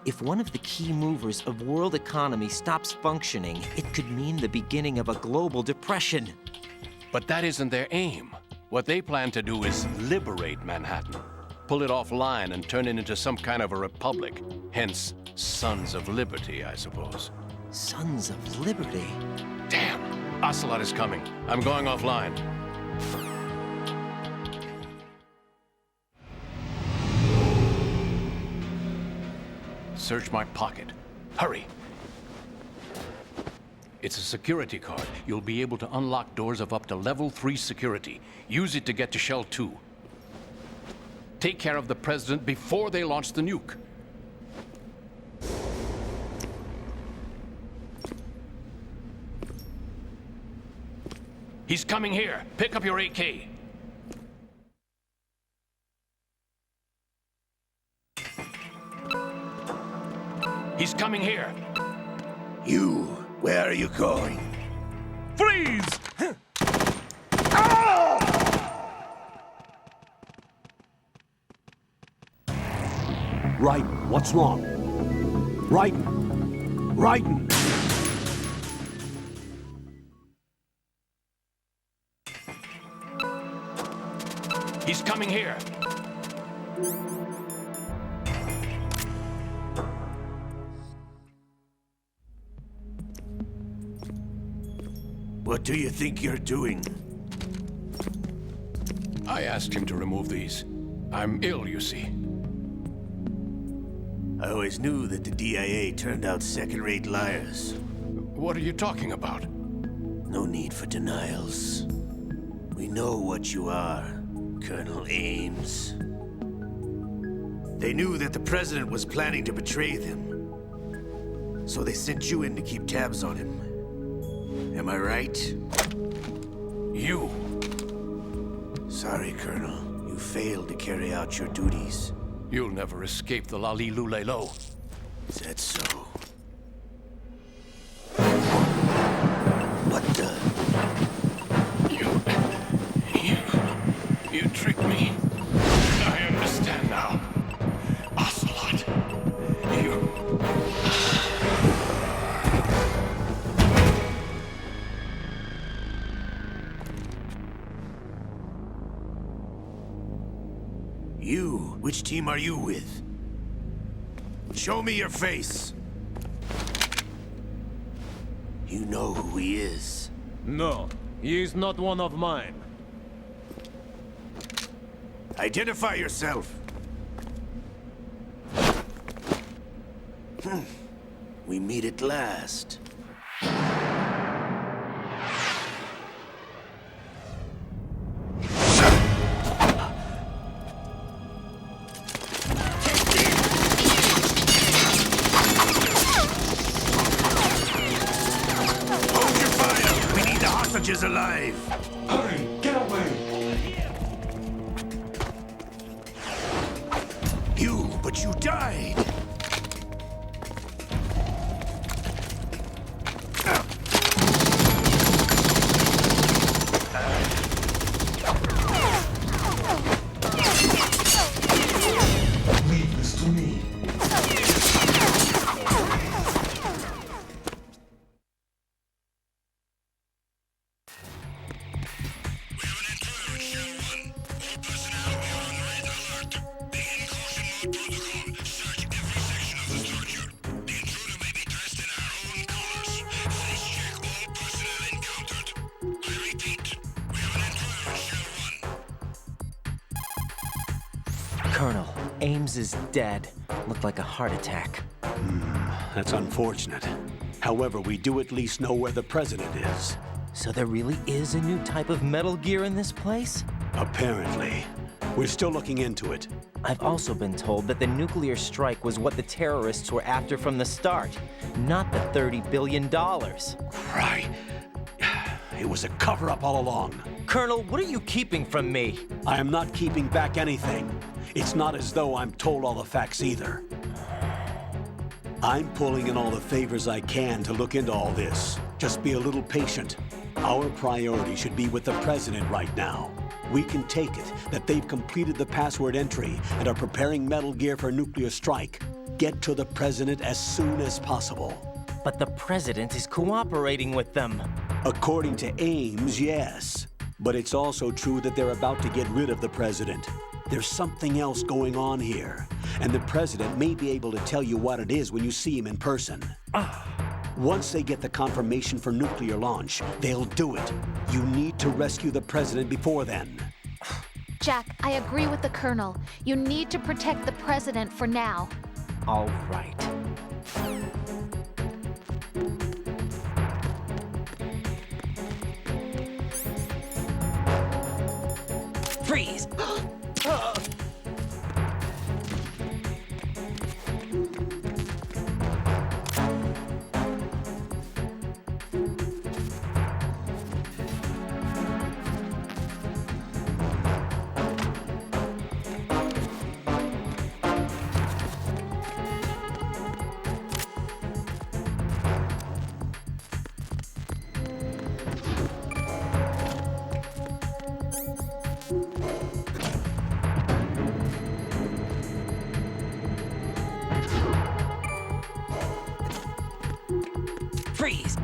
If one of the key movers of world economy stops functioning, it could mean the beginning of a global depression. But that isn't their aim. What they plan to do is liberate Manhattan. Pull it offline and turn it into some kind of a republic. Hence, Sons of Liberty, I suppose. Sons of Liberty? Damn! Ocelot is coming. I'm going offline. Search my pocket. Hurry! It's a security card. You'll be able to unlock doors of up to level 3 security. Use it to get to Shell 2. Take care of the President before they launch the nuke. He's coming here. Pick up your AK. He's coming here. You, where are you going? Freeze! Raiden, what's wrong? Raiden! Raiden! He's coming here. What do you think you're doing? I asked him to remove these. I'm ill, you see. I always knew that the DIA turned out second-rate liars. What are you talking about? No need for denials. We know what you are, Colonel Ames. They knew that the President was planning to betray them. So they sent you in to keep tabs on him. Am I right? You. Sorry, Colonel. You failed to carry out your duties. You'll never escape the Lali-Lulelo. Is that so? What the? You tricked me. I understand now. Ocelot. You? Which team are you with? Show me your face. You know who he is. No, he is not one of mine. Identify yourself. We meet at last. Is alive. Hurry, get away! But you died. Leave this to me. Colonel, Ames is dead. Looked like a heart attack. That's unfortunate. However, we do at least know where the President is. So there really is a new type of Metal Gear in this place? Apparently. We're still looking into it. I've also been told that the nuclear strike was what the terrorists were after from the start, not the $30 billion. Right. It was a cover-up all along. Colonel, what are you keeping from me? I am not keeping back anything. It's not as though I'm told all the facts either. I'm pulling in all the favors I can to look into all this. Just be a little patient. Our priority should be with the President right now. We can take it that they've completed the password entry and are preparing Metal Gear for a nuclear strike. Get to the President as soon as possible. But the President is cooperating with them. According to Ames, yes. But it's also true that they're about to get rid of the President. There's something else going on here, and the President may be able to tell you what it is when you see him in person. Once they get the confirmation for nuclear launch, they'll do it. You need to rescue the President before then. Jack, I agree with the Colonel. You need to protect the President for now. All right. Freeze! Freeze!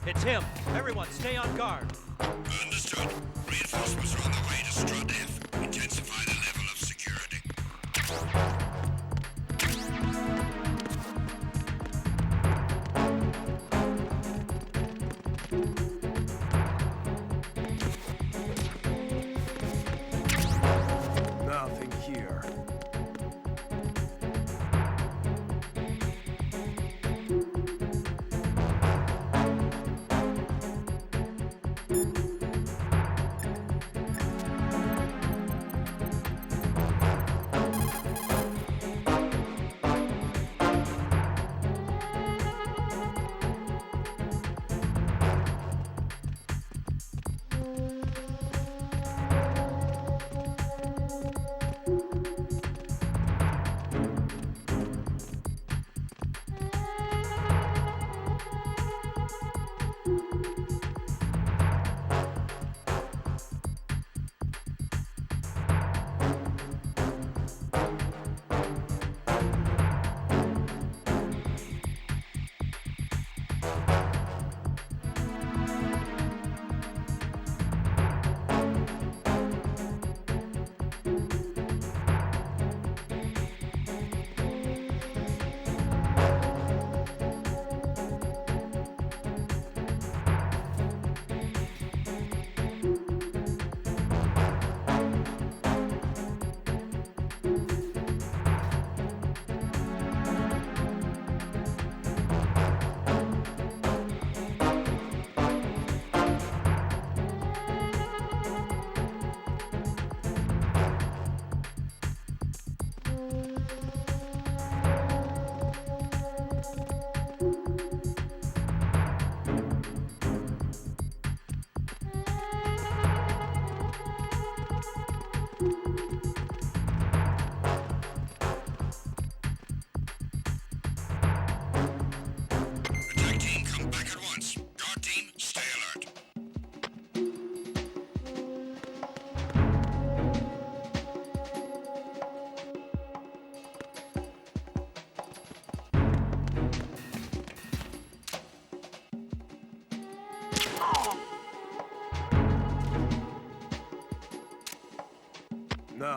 It's him. Everyone, stay on guard. Understood. Reinforcements are on the way to Strut F. Intensify the level of security. Nothing here.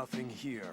Nothing here.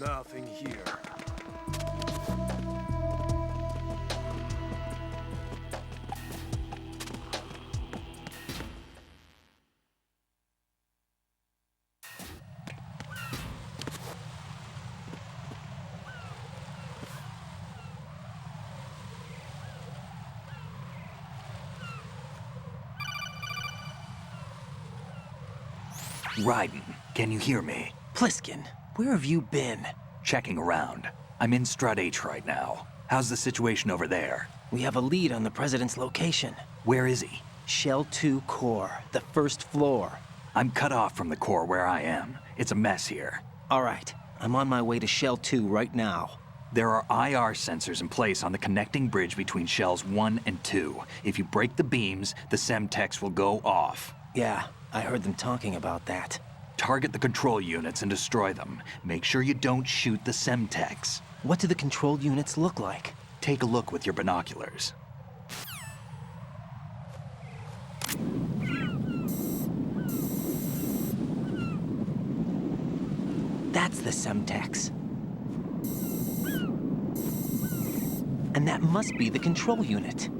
Nothing here. Raiden, can you hear me? Pliskin, where have you been? Checking around. I'm in Strut H right now. How's the situation over there? We have a lead on the president's location. Where is he? Shell 2 core, the first floor. I'm cut off from the core where I am. It's a mess here. All right, I'm on my way to Shell 2 right now. There are IR sensors in place on the connecting bridge between Shells 1 and 2. If you break the beams, the Semtex will go off. Yeah, I heard them talking about that. Target the control units and destroy them. Make sure you don't shoot the Semtex. What do the control units look like? Take a look with your binoculars. That's the Semtex. And that must be the control unit.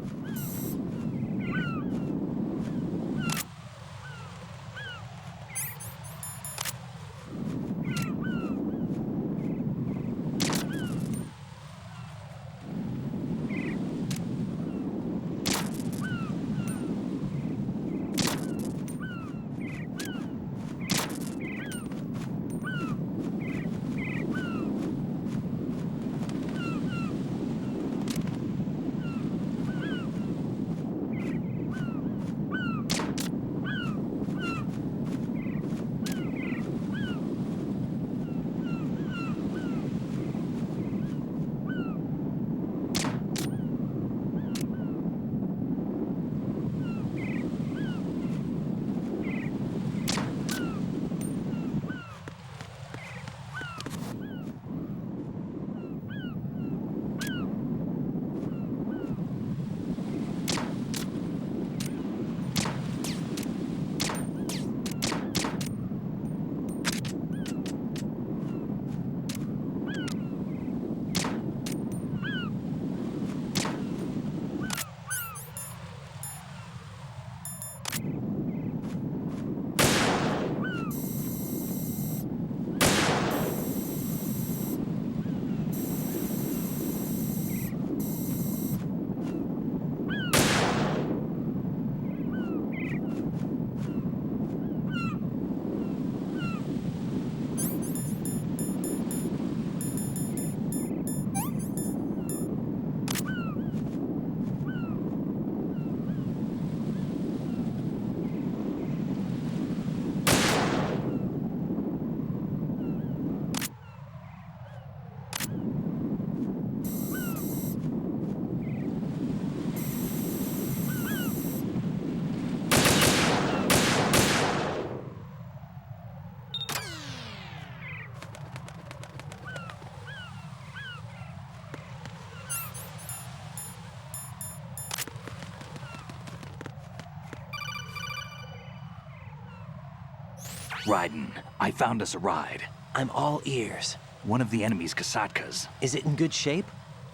Raiden, I found us a ride. I'm all ears. One of the enemy's Kasatkas. Is it in good shape?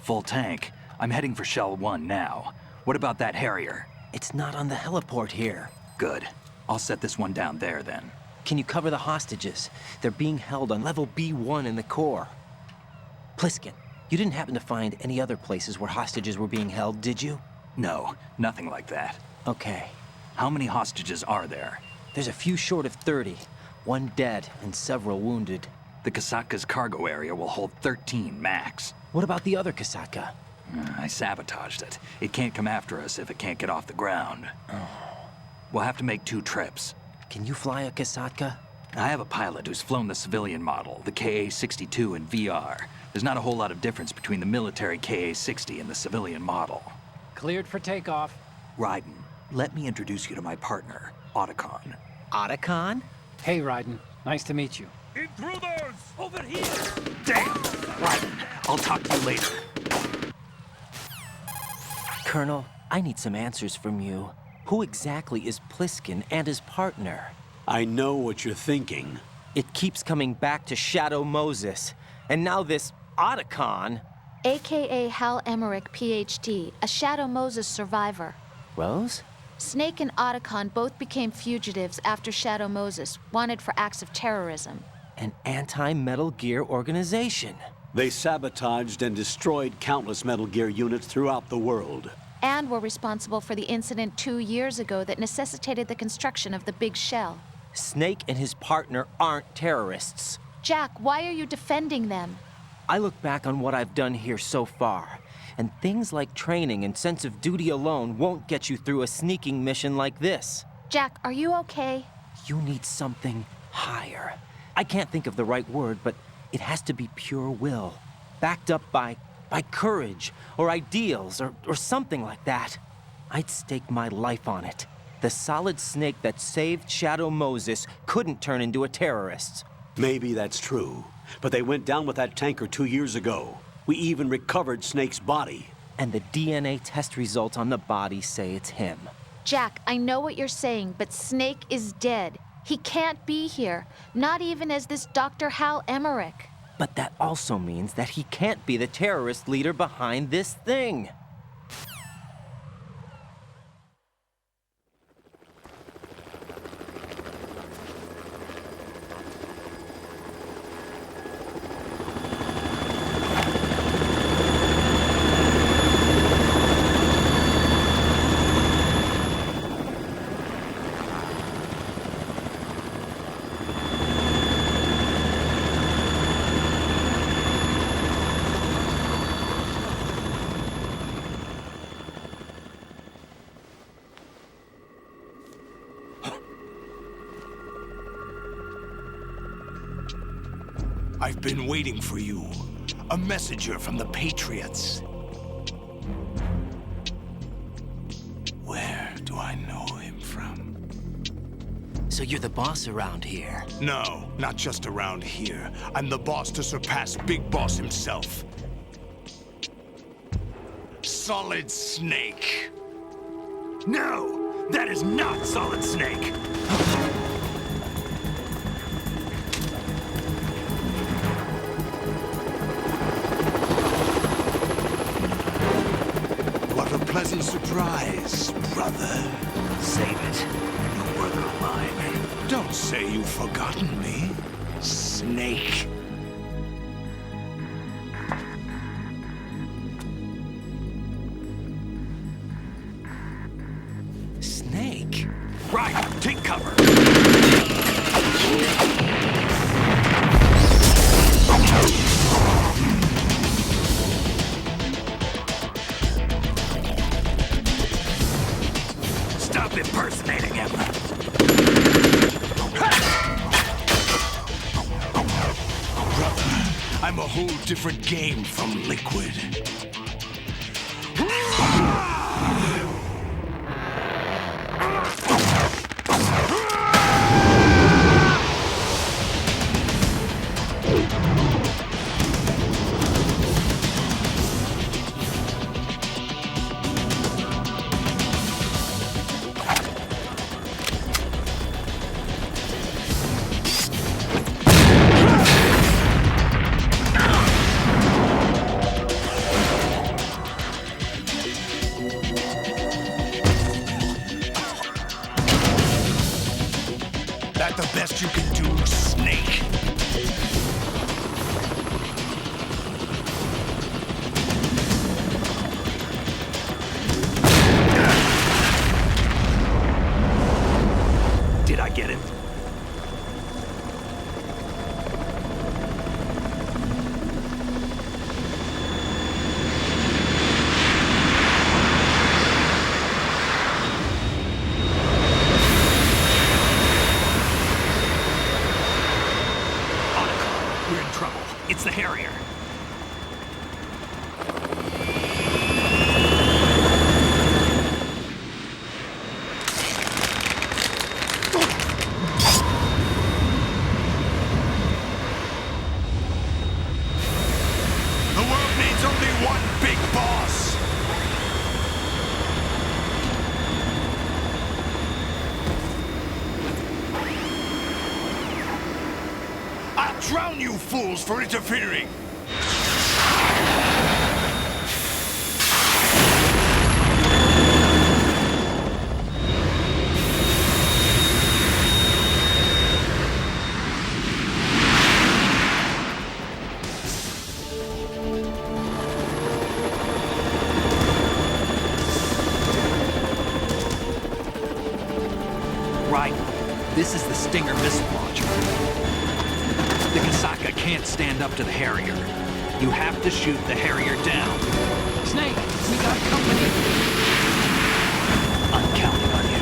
Full tank. I'm heading for Shell 1 now. What about that Harrier? It's not on the heliport here. Good. I'll set this one down there then. Can you cover the hostages? They're being held on level B1 in the core. Pliskin, you didn't happen to find any other places where hostages were being held, did you? No, nothing like that. Okay. How many hostages are there? There's a few short of 30. One dead and several wounded. The Kasatka's cargo area will hold 13 max. What about the other Kasatka? I sabotaged it. It can't come after us if it can't get off the ground. We'll have to make 2 trips. Can you fly a Kasatka? I have a pilot who's flown the civilian model, the KA-62 in VR. There's not a whole lot of difference between the military KA-60 and the civilian model. Cleared for takeoff. Raiden, let me introduce you to my partner, Otacon. Otacon? Hey, Raiden. Nice to meet you. Intruders! Over here! Damn! Raiden, I'll talk to you later. Colonel, I need some answers from you. Who exactly is Pliskin and his partner? I know what you're thinking. It keeps coming back to Shadow Moses. And now this Otacon. AKA Hal Emmerich, PhD, a Shadow Moses survivor. Rose? Snake and Otacon both became fugitives after Shadow Moses, wanted for acts of terrorism. An anti-Metal Gear organization. They sabotaged and destroyed countless Metal Gear units throughout the world. And were responsible for the incident 2 years ago that necessitated the construction of the Big Shell. Snake and his partner aren't terrorists. Jack, why are you defending them? I look back on what I've done here so far, and things like training and sense of duty alone won't get you through a sneaking mission like this. Jack, are you okay? You need something higher. I can't think of the right word, but it has to be pure will, backed up by courage, or ideals, or something like that. I'd stake my life on it. The solid snake that saved Shadow Moses couldn't turn into a terrorist. Maybe that's true, but they went down with that tanker 2 years ago. We even recovered Snake's body. And the DNA test results on the body say it's him. Jack, I know what you're saying, but Snake is dead. He can't be here, not even as this Dr. Hal Emmerich. But that also means that he can't be the terrorist leader behind this thing. I've been waiting for you. A messenger from the Patriots. Where do I know him from? So you're the boss around here? No, not just around here. I'm the boss to surpass Big Boss himself. Solid Snake. No, that is not Solid Snake. What a pleasant surprise, brother. Save it. No brother of mine. Don't say you've forgotten me, Snake. Snake? Right, take cover. Stop impersonating him. Brother, I'm a whole different game from Liquid. We're in trouble. It's the Harrier. The world needs only one big boss. I'll drown you fools for interfering! Right. This is the Stinger missile launcher. The Kasaka can't stand up to the Harrier. You have to shoot the Harrier down. Snake, we got company. I'm counting on you.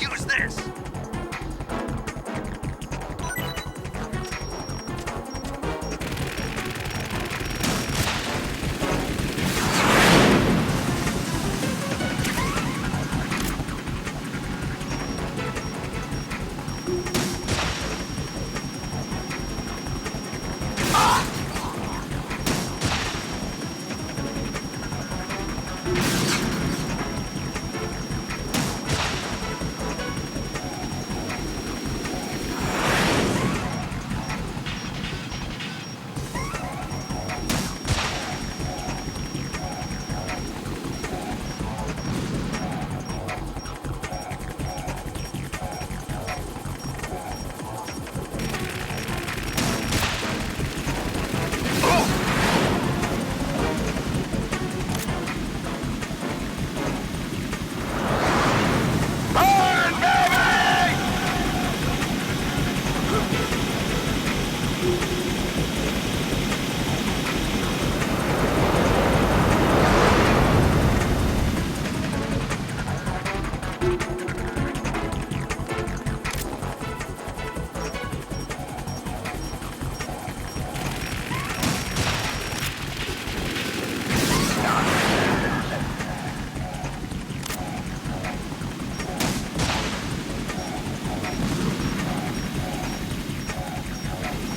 Use this!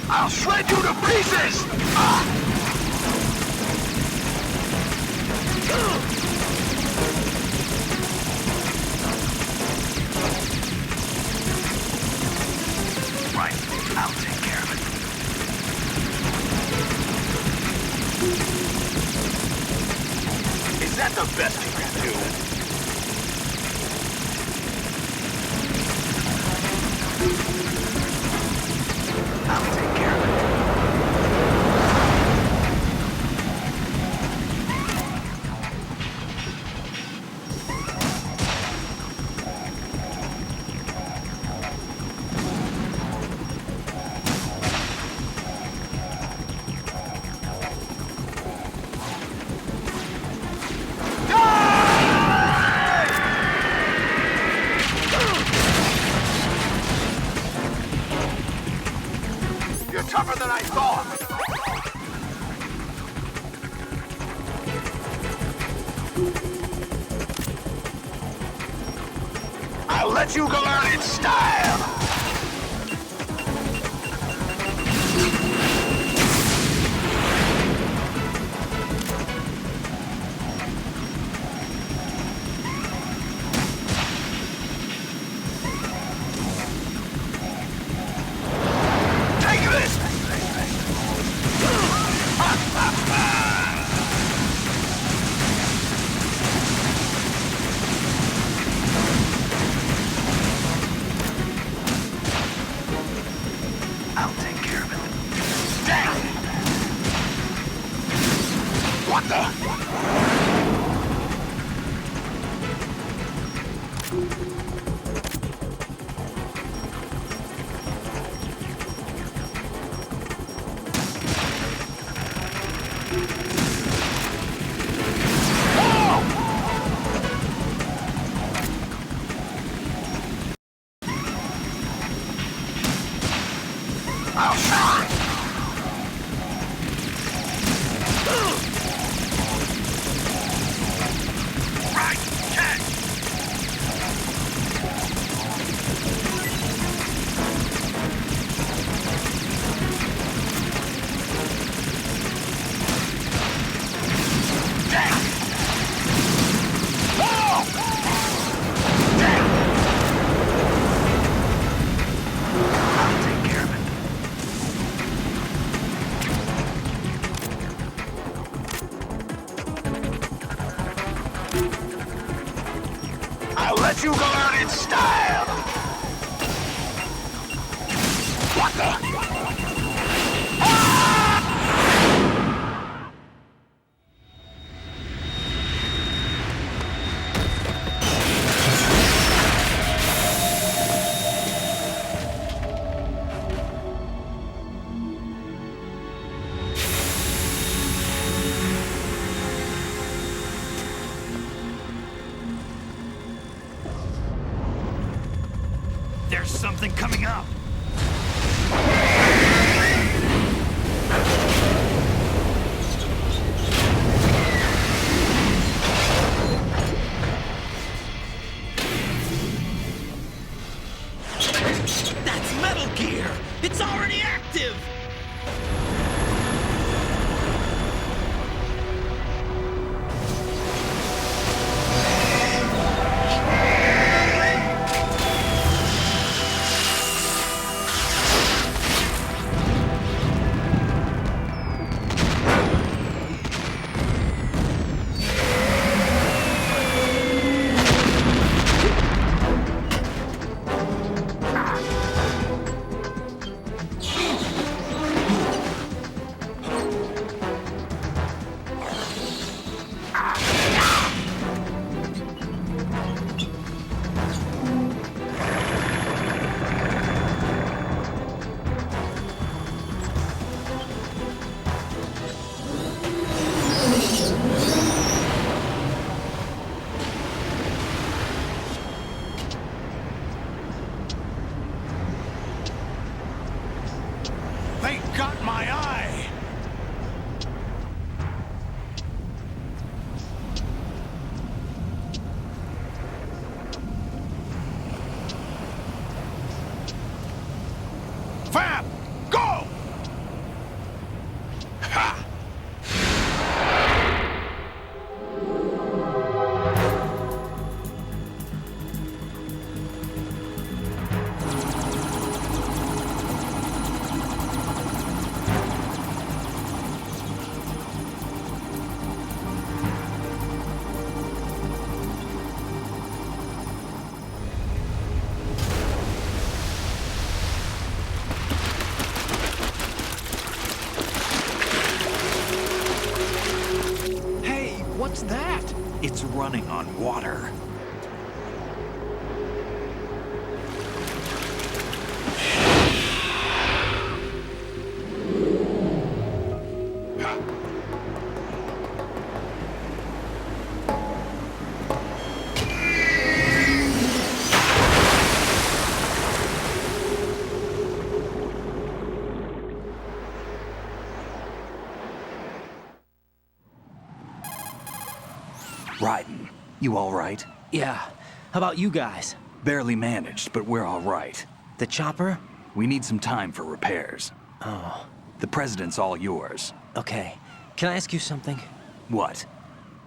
I'll shred you to pieces! Right, I'll take care of it. Is that the best you can do? I'll take care of it. Tougher than I thought! I'll let you go learn in style! Right, catch! I'll let you go out in style! What the? There's something coming up. That's Metal Gear! It's already active! They got my eye! Fab! Go! Ha! Hey, what's that? It's running on water. Raiden, you all right? Yeah. How about you guys? Barely managed, but we're all right. The chopper? We need some time for repairs. Oh. The president's all yours. Okay. Can I ask you something? What?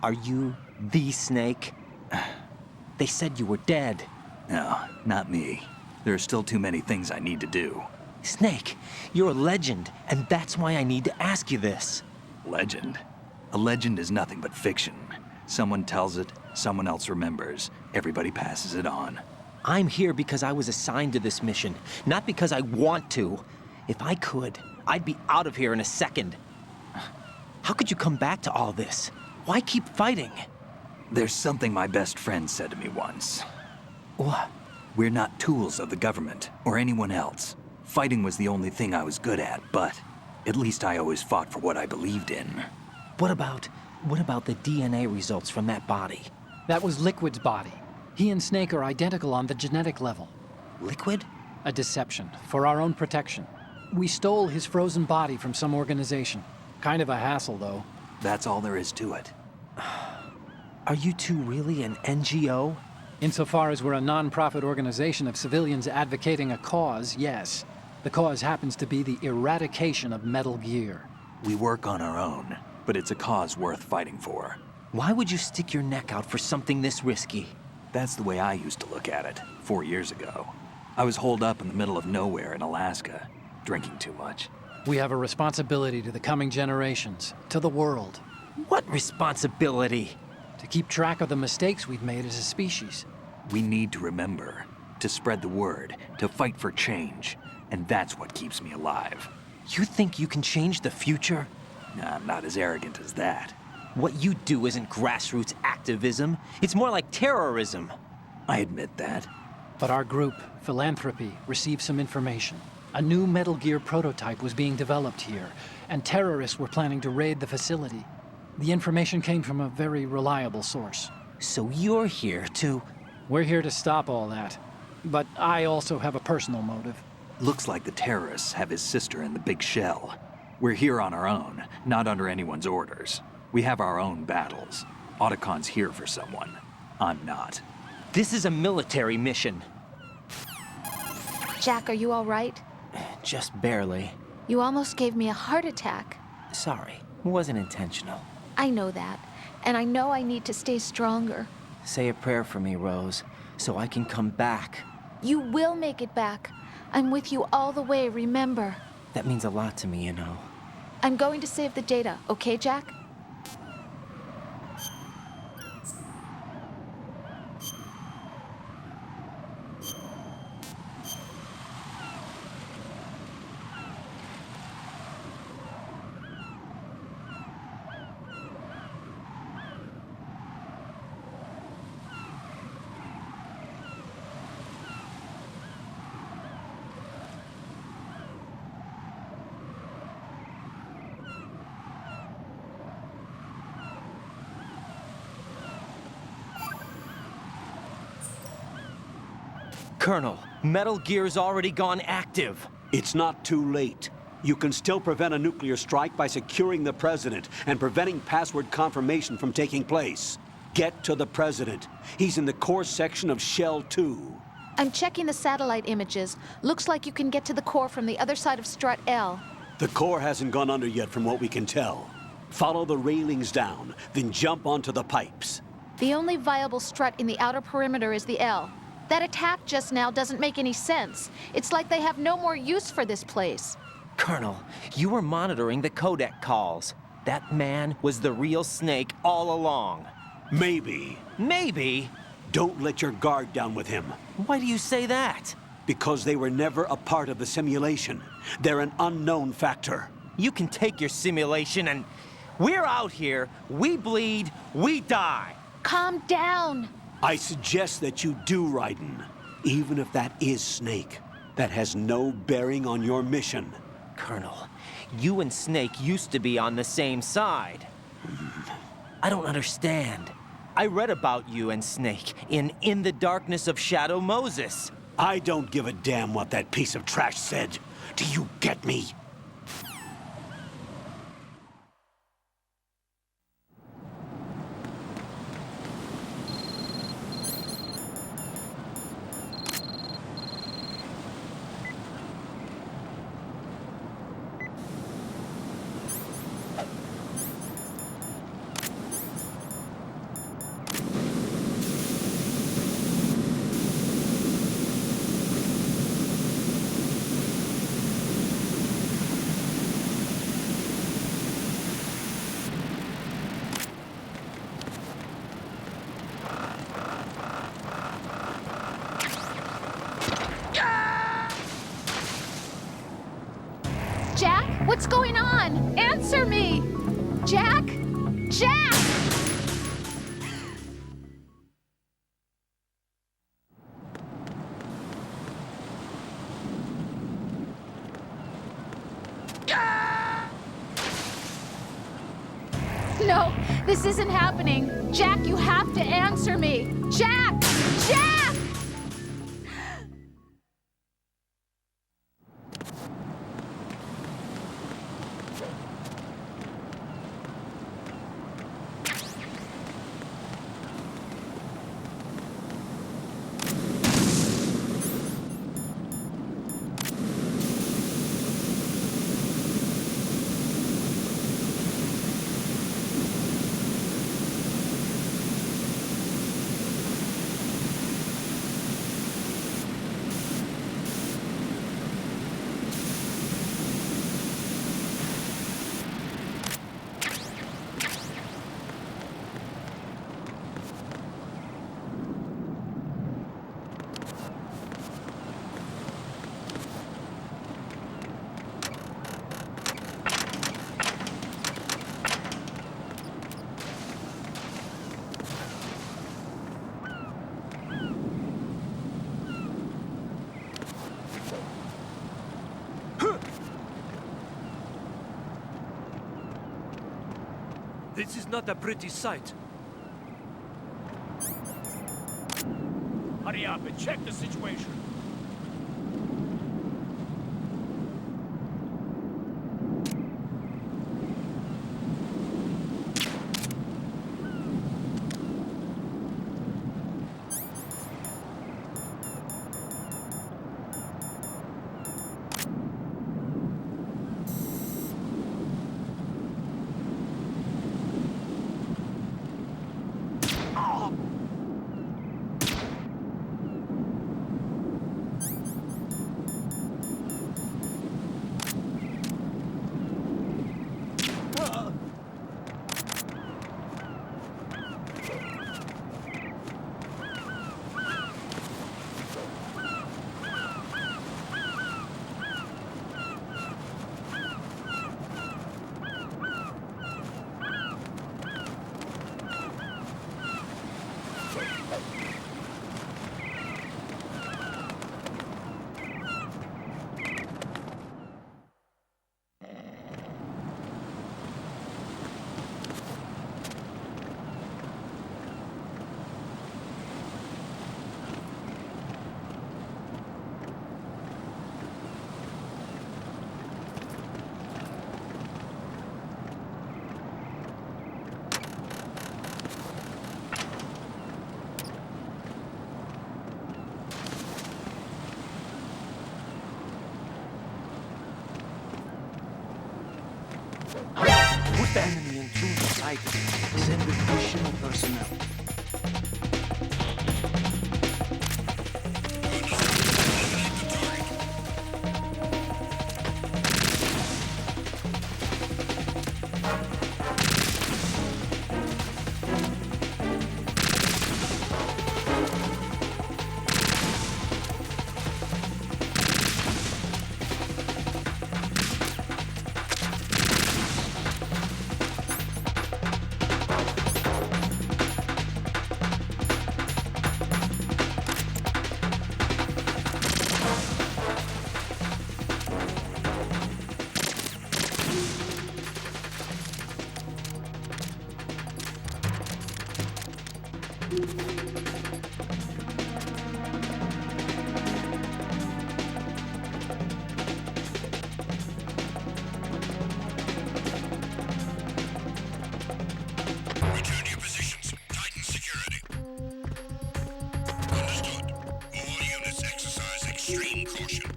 Are you the Snake? They said you were dead. No, not me. There are still too many things I need to do. Snake, you're a legend, and that's why I need to ask you this. Legend? A legend is nothing but fiction. Someone tells it, someone else remembers. Everybody passes it on. I'm here because I was assigned to this mission, not because I want to. If I could, I'd be out of here in a second. How could you come back to all this? Why keep fighting? There's something my best friend said to me once. What? We're not tools of the government or anyone else. Fighting was the only thing I was good at, but at least I always fought for what I believed in. What about the DNA results from that body? That was Liquid's body. He and Snake are identical on the genetic level. Liquid? A deception, for our own protection. We stole his frozen body from some organization. Kind of a hassle, though. That's all there is to it. Are you two really an NGO? Insofar as we're a non-profit organization of civilians advocating a cause, yes. The cause happens to be the eradication of Metal Gear. We work on our own, but it's a cause worth fighting for. Why would you stick your neck out for something this risky? That's the way I used to look at it, 4 years ago. I was holed up in the middle of nowhere in Alaska, drinking too much. We have a responsibility to the coming generations, to the world. What responsibility? To keep track of the mistakes we've made as a species. We need to remember, to spread the word, to fight for change. And that's what keeps me alive. You think you can change the future? Nah, I'm not as arrogant as that. What you do isn't grassroots activism. It's more like terrorism. I admit that. But our group, Philanthropy, received some information. A new Metal Gear prototype was being developed here, and terrorists were planning to raid the facility. The information came from a very reliable source. So you're here to... We're here to stop all that. But I also have a personal motive. Looks like the terrorists have his sister in the big shell. We're here on our own, not under anyone's orders. We have our own battles. Otacon's here for someone. I'm not. This is a military mission. Jack, are you all right? Just barely. You almost gave me a heart attack. Sorry, it wasn't intentional. I know that, and I know I need to stay stronger. Say a prayer for me, Rose, so I can come back. You will make it back. I'm with you all the way, remember? That means a lot to me, you know. I'm going to save the data, okay, Jack? Colonel, Metal Gear's already gone active. It's not too late. You can still prevent a nuclear strike by securing the President and preventing password confirmation from taking place. Get to the President. He's in the core section of Shell 2. I'm checking the satellite images. Looks like you can get to the core from the other side of Strut L. The core hasn't gone under yet from what we can tell. Follow the railings down, then jump onto the pipes. The only viable strut in the outer perimeter is the L. That attack just now doesn't make any sense. It's like they have no more use for this place. Colonel, you were monitoring the codec calls. That man was the real Snake all along. Maybe. Maybe? Don't let your guard down with him. Why do you say that? Because they were never a part of the simulation. They're an unknown factor. You can take your simulation and... We're out here, we bleed, we die. Calm down. I suggest that you do, Raiden. Even if that is Snake. That has no bearing on your mission. Colonel, you and Snake used to be on the same side. I don't understand. I read about you and Snake in the Darkness of Shadow Moses. I don't give a damn what that piece of trash said. Do you get me? Jack, what's going on? Answer me! Jack? Jack! No, this isn't happening. Jack, you have to answer me. Jack! Jack! This is not a pretty sight. Hurry up and check the situation. Put the enemy into the sight. Send additional personnel. Return to your positions. Tighten security. Understood. All units exercise extreme caution.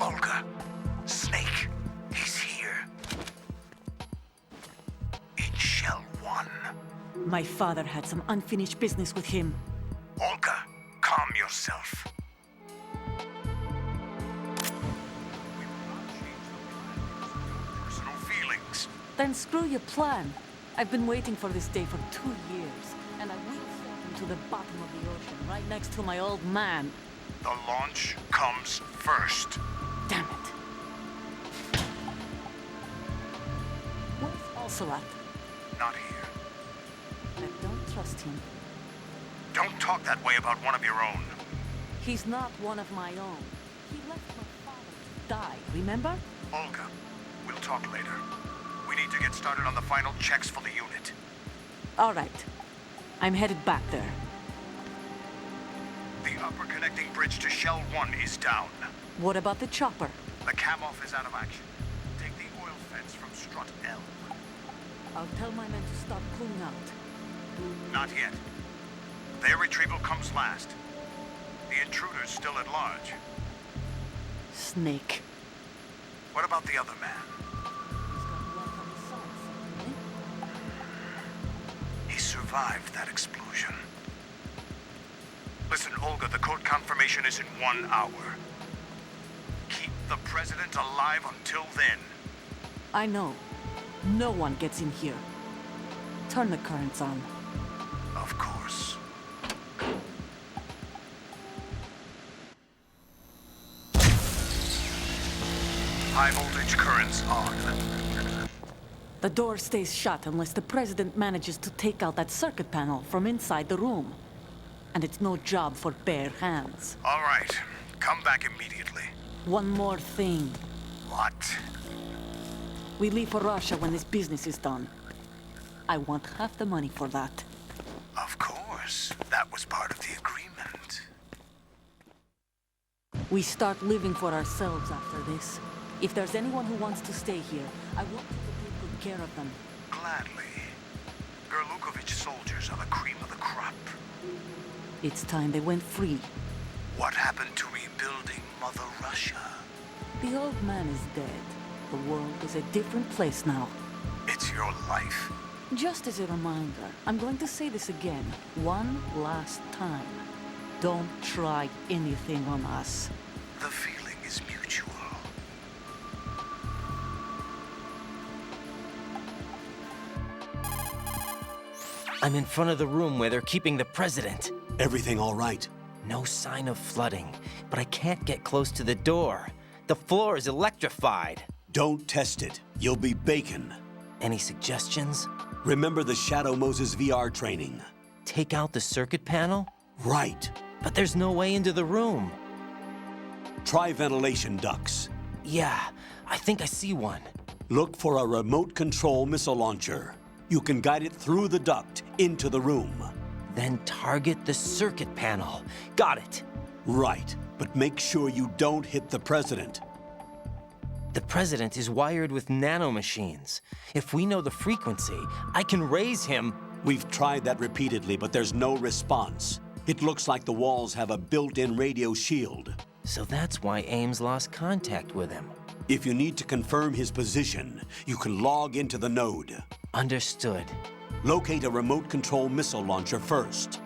Olga, Snake, he's here. In Shell 1. My father had some unfinished business with him. Olga, calm yourself. Personal feelings. Then screw your plan. I've been waiting for this day for 2 years, and I will sail into the bottom of the ocean, right next to my old man. The launch comes first. Damn it. Where's Ocelot? Not here. I don't trust him. Don't talk that way about one of your own. He's not one of my own. He left my father to die, remember? Olga, we'll talk later. We need to get started on the final checks for the unit. All right. I'm headed back there. The upper connecting bridge to Shell 1 is down. What about the chopper? The cam-off is out of action. Take the oil fence from strut L. I'll tell my men to start pulling out. Not yet. Their retrieval comes last. The intruder's still at large. Snake. What about the other man? He survived that explosion. Listen, Olga, the code confirmation is in 1 hour. Keep the president alive until then. I know. No one gets in here. Turn the currents on. Of course. High voltage currents on. The door stays shut unless the president manages to take out that circuit panel from inside the room. And it's no job for bare hands. All right. Come back immediately. One more thing. What? We leave for Russia when this business is done. I want half the money for that. Of course. That was part of the agreement. We start living for ourselves after this. If there's anyone who wants to stay here, I want you to take good care of them. Gladly. Gerlukovich soldiers are the cream of the crop. It's time they went free. What happened to rebuilding Mother Russia? The old man is dead. The world is a different place now. It's your life. Just as a reminder, I'm going to say this again, one last time. Don't try anything on us. The feeling is mutual. I'm in front of the room where they're keeping the president. Everything all right? No sign of flooding, but I can't get close to the door. The floor is electrified. Don't test it. You'll be bacon. Any suggestions? Remember the Shadow Moses VR training. Take out the circuit panel? Right. But there's no way into the room. Try ventilation ducts. Yeah, I think I see one. Look for a remote control missile launcher. You can guide it through the duct into the room. Then target the circuit panel. Got it. Right, but make sure you don't hit the president. The president is wired with nanomachines. If we know the frequency, I can raise him. We've tried that repeatedly, but there's no response. It looks like the walls have a built-in radio shield. So that's why Ames lost contact with him. If you need to confirm his position, you can log into the node. Understood. Locate a remote control missile launcher first.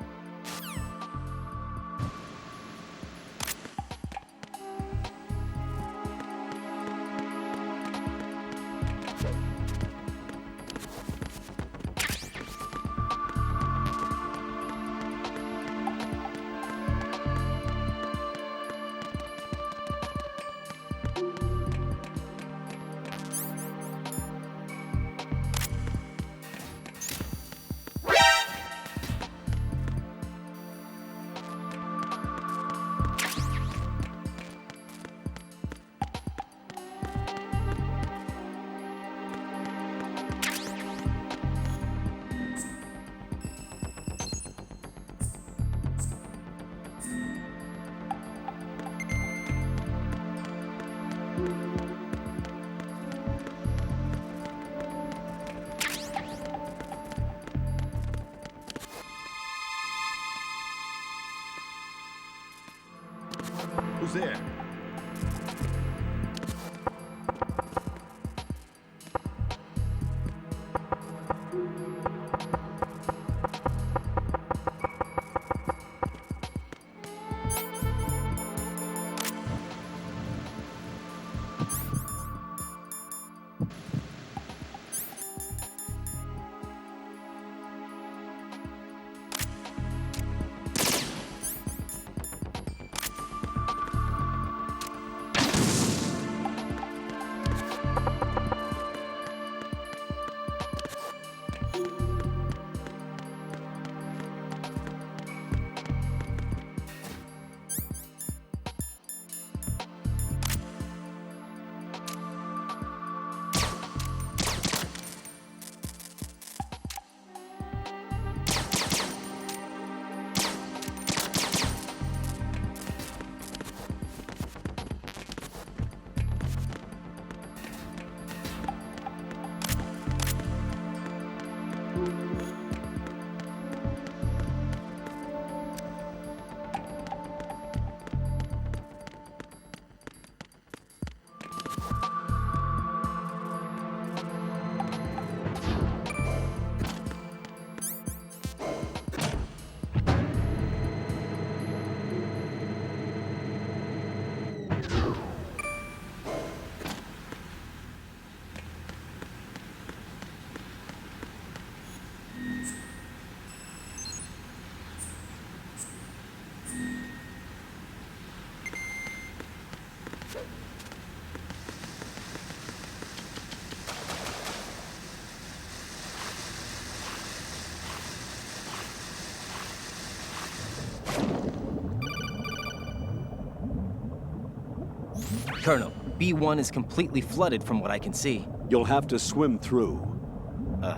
Colonel, B1 is completely flooded from what I can see. You'll have to swim through.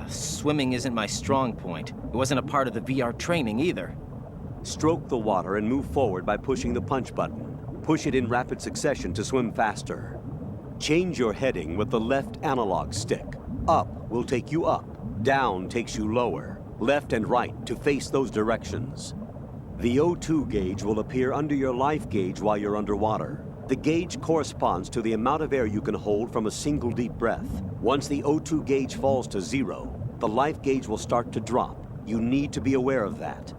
Swimming isn't my strong point. It wasn't a part of the VR training either. Stroke the water and move forward by pushing the punch button. Push it in rapid succession to swim faster. Change your heading with the left analog stick. Up will take you up. Down takes you lower. Left and right to face those directions. The O2 gauge will appear under your life gauge while you're underwater. The gauge corresponds to the amount of air you can hold from a single deep breath. Once the O2 gauge falls to 0, the life gauge will start to drop. You need to be aware of that.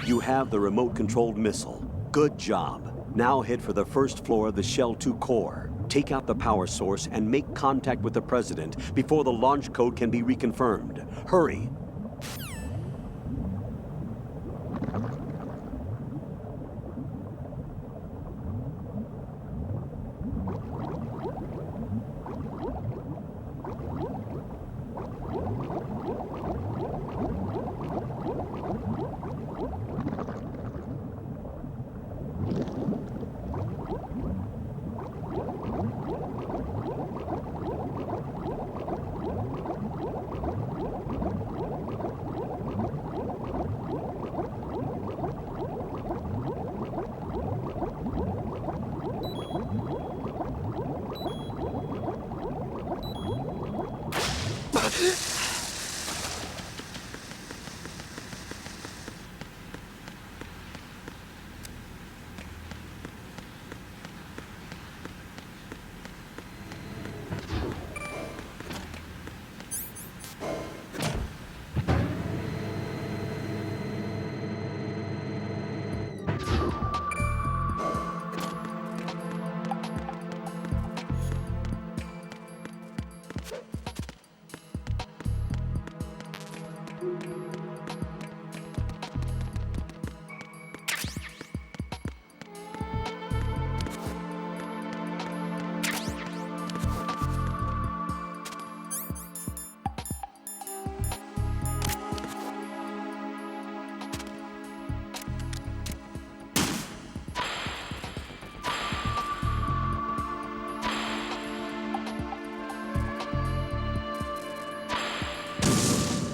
You have the remote-controlled missile. Good job. Now head for the first floor of the Shell 2 core. Take out the power source and make contact with the President before the launch code can be reconfirmed. Hurry.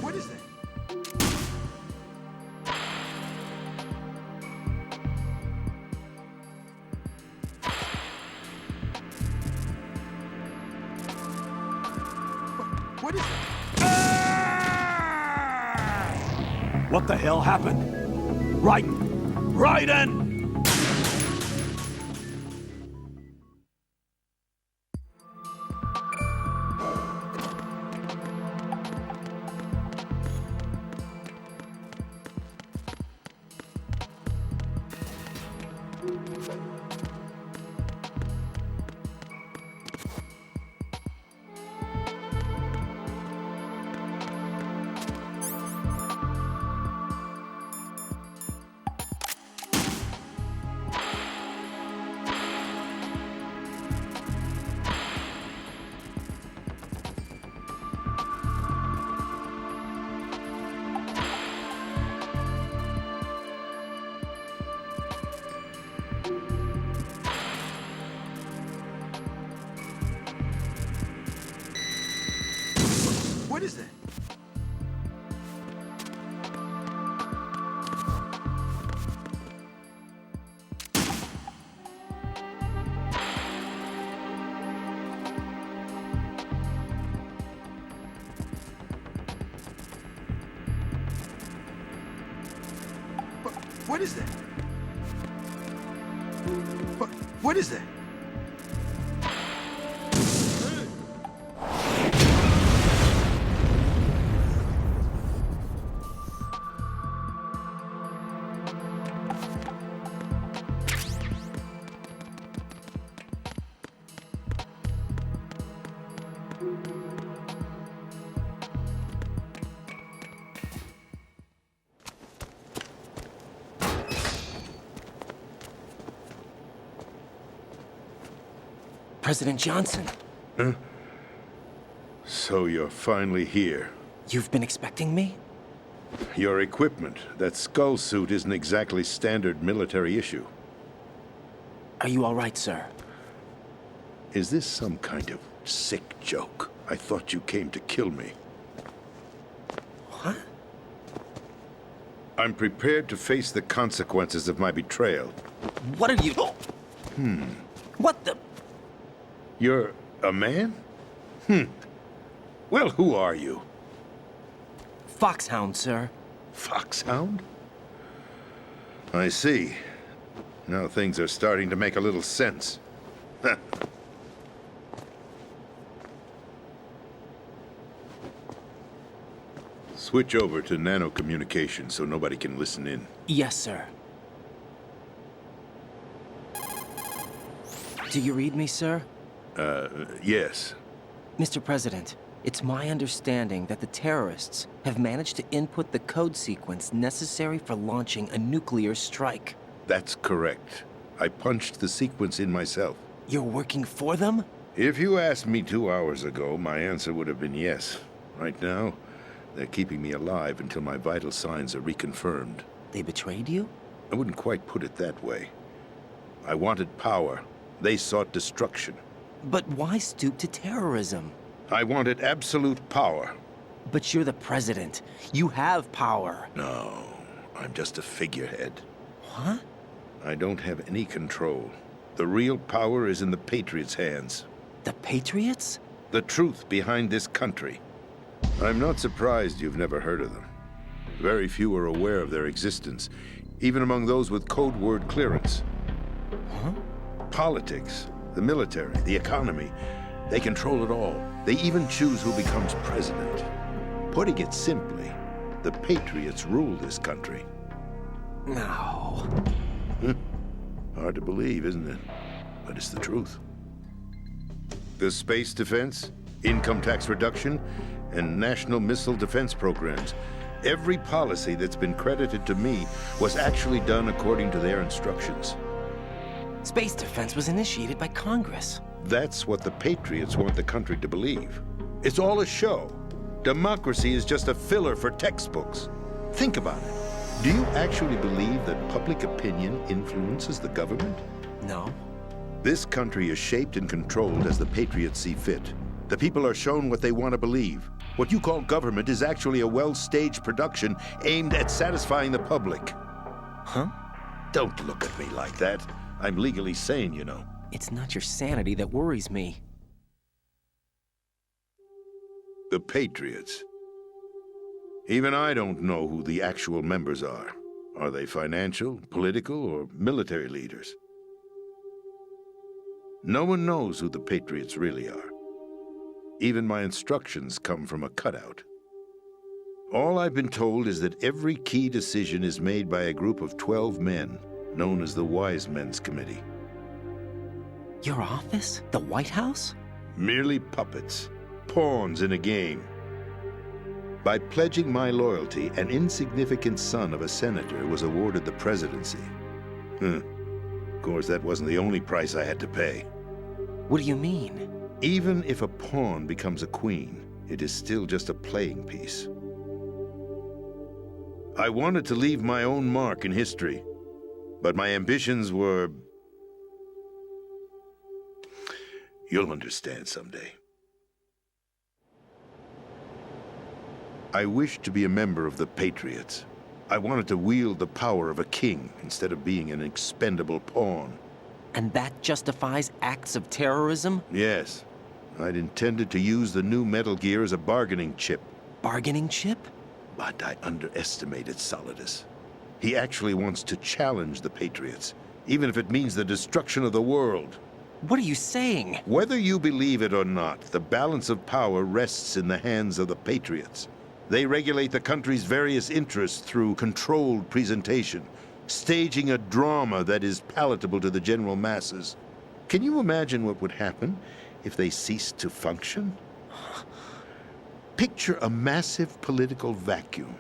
What is it? What the hell happened? Raiden! What is that? What is that? President Johnson. Huh? So you're finally here. You've been expecting me? Your equipment, that skull suit isn't exactly standard military issue. Are you all right, sir? Is this some kind of sick joke? I thought you came to kill me. What? I'm prepared to face the consequences of my betrayal. What are you... What the... You're a man? Well, who are you? Foxhound, sir. Foxhound? I see. Now things are starting to make a little sense. Switch over to nano-communication so nobody can listen in. Yes, sir. Do you read me, sir? Yes. Mr. President, it's my understanding that the terrorists have managed to input the code sequence necessary for launching a nuclear strike. That's correct. I punched the sequence in myself. You're working for them? If you asked me 2 hours ago, my answer would have been yes. Right now, they're keeping me alive until my vital signs are reconfirmed. They betrayed you? I wouldn't quite put it that way. I wanted power. They sought destruction. But why stoop to terrorism? I wanted absolute power. But you're the president. You have power. No, I'm just a figurehead. What? I don't have any control. The real power is in the Patriots' hands. The Patriots? The truth behind this country. I'm not surprised you've never heard of them. Very few are aware of their existence, even among those with code word clearance. Huh? Politics, the military, the economy, they control it all. They even choose who becomes president. Putting it simply, the Patriots rule this country. No. Hard to believe, isn't it? But it's the truth. The space defense, income tax reduction, and national missile defense programs. Every policy that's been credited to me was actually done according to their instructions. Space defense was initiated by Congress. That's what the Patriots want the country to believe. It's all a show. Democracy is just a filler for textbooks. Think about it. Do you actually believe that public opinion influences the government? No. This country is shaped and controlled as the Patriots see fit. The people are shown what they want to believe. What you call government is actually a well-staged production aimed at satisfying the public. Huh? Don't look at me like that. I'm legally sane, you know. It's not your sanity that worries me. The Patriots. Even I don't know who the actual members are. Are they financial, political, or military leaders? No one knows who the Patriots really are. Even my instructions come from a cutout. All I've been told is that every key decision is made by a group of 12 men, known as the Wise Men's Committee. Your office? The White House? Merely puppets, pawns in a game. By pledging my loyalty, an insignificant son of a senator was awarded the presidency. Of course, that wasn't the only price I had to pay. What do you mean? Even if a pawn becomes a queen, it is still just a playing piece. I wanted to leave my own mark in history, but my ambitions were... You'll understand someday. I wished to be a member of the Patriots. I wanted to wield the power of a king instead of being an expendable pawn. And that justifies acts of terrorism? Yes. I'd intended to use the new Metal Gear as a bargaining chip. Bargaining chip? But I underestimated Solidus. He actually wants to challenge the Patriots, even if it means the destruction of the world. What are you saying? Whether you believe it or not, the balance of power rests in the hands of the Patriots. They regulate the country's various interests through controlled presentation, staging a drama that is palatable to the general masses. Can you imagine what would happen if they ceased to function? Picture a massive political vacuum,